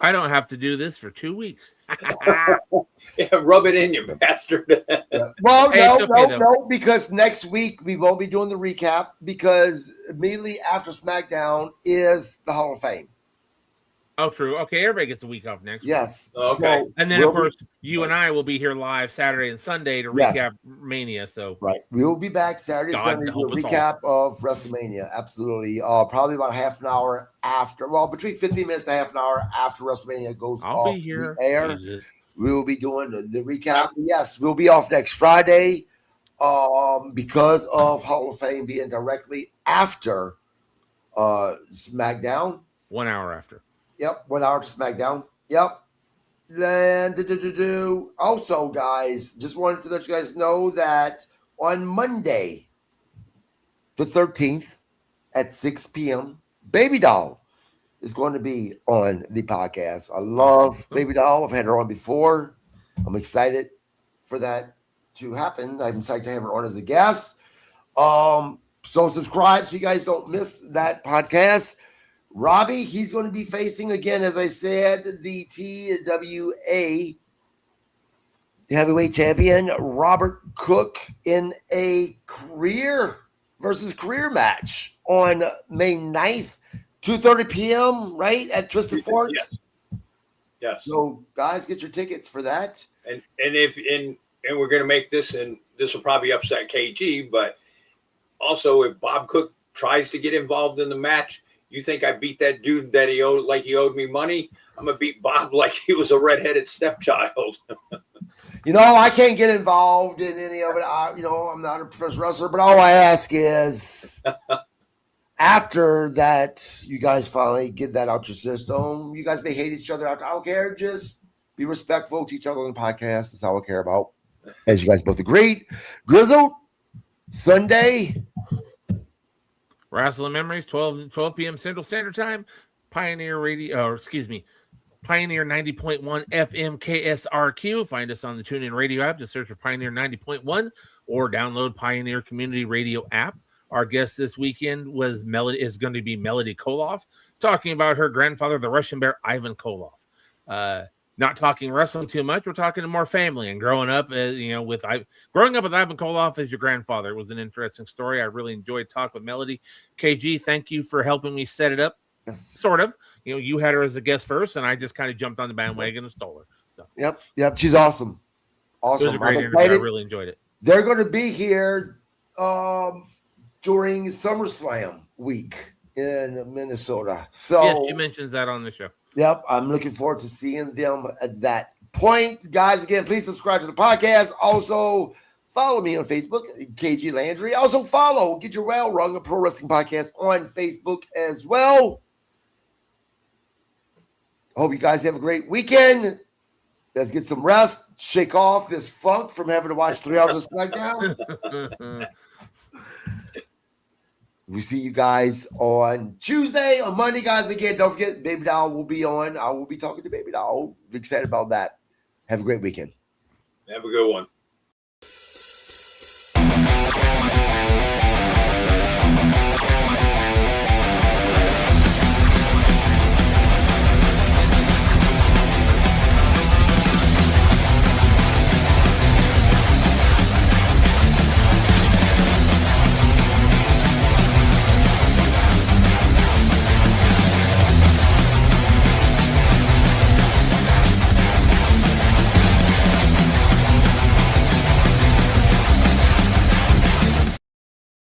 I don't have to do this for 2 weeks. Yeah, rub it in, you bastard. Yeah. Well, no, because next week we won't be doing the recap because immediately after SmackDown is the Hall of Fame. Oh, true. Okay, everybody gets a week off next week. Yes. Okay. So and then, of course, you and I will be here live Saturday and Sunday to recap Mania. So right. We will be back Saturday and Sunday to recap of WrestleMania. Absolutely. Probably about half an hour after. Well, between 15 minutes to half an hour after WrestleMania goes off the air. Jesus. We will be doing the recap. Yes, we'll be off next Friday because of Hall of Fame being directly after SmackDown. 1 hour after. Yep, 1 hour to SmackDown. Yep. Then also, guys, just wanted to let you guys know that on Monday, the 13th at 6 p.m., Baby Doll is going to be on the podcast. I love Baby Doll. I've had her on before. I'm excited for that to happen. I'm excited to have her on as a guest. So subscribe so you guys don't miss that podcast. Robbie, he's going to be facing again, as I said, the TWA heavyweight champion Robert Cook in a career versus career match on May 9th, 2:30 p.m. right at Twisted Fork. Yes. So guys, get your tickets for that. And we're going to make this, and this will probably upset KG, but also if Bob Cook tries to get involved in the match, you think I beat that dude that he owed me money? I'm gonna beat Bob like he was a redheaded stepchild. I can't get involved in any of it. I'm not a professional wrestler, but all I ask is after that, you guys finally get that out your system. You guys may hate each other after. I don't care. Just be respectful to each other on the podcast. That's all I care about. As you guys both agreed. Grizzled, Sunday. Rasslin Memories, 12 p.m. Central Standard Time. Pioneer 90.1 FM KSRQ. Find us on the TuneIn Radio app. Just search for Pioneer 90.1 or download Pioneer Community Radio app. Our guest this weekend is going to be Melody Koloff, talking about her grandfather, the Russian Bear, Ivan Koloff. Not talking wrestling too much. We're talking more family and growing up, with Ivan Koloff as your grandfather. It was an interesting story. I really enjoyed talking with Melody. KG, thank you for helping me set it up. Yes. Sort of. You had her as a guest first, and I just kind of jumped on the bandwagon and stole her. So Yep. She's awesome. It was a great interview. I really enjoyed it. They're going to be here during SummerSlam week in Minnesota. So yes, she mentions that on the show. Yep, I'm looking forward to seeing them at that point. Guys, again, please subscribe to the podcast. Also, follow me on Facebook, KG Landry. Also, Get Your Well Rung, a pro wrestling podcast on Facebook as well. Hope you guys have a great weekend. Let's get some rest. Shake off this funk from having to watch 3 hours of SmackDown. We see you guys on Tuesday. On Monday, guys, again, don't forget, Baby Doll will be on. I will be talking to Baby Doll. I'm excited about that. Have a great weekend. Have a good one.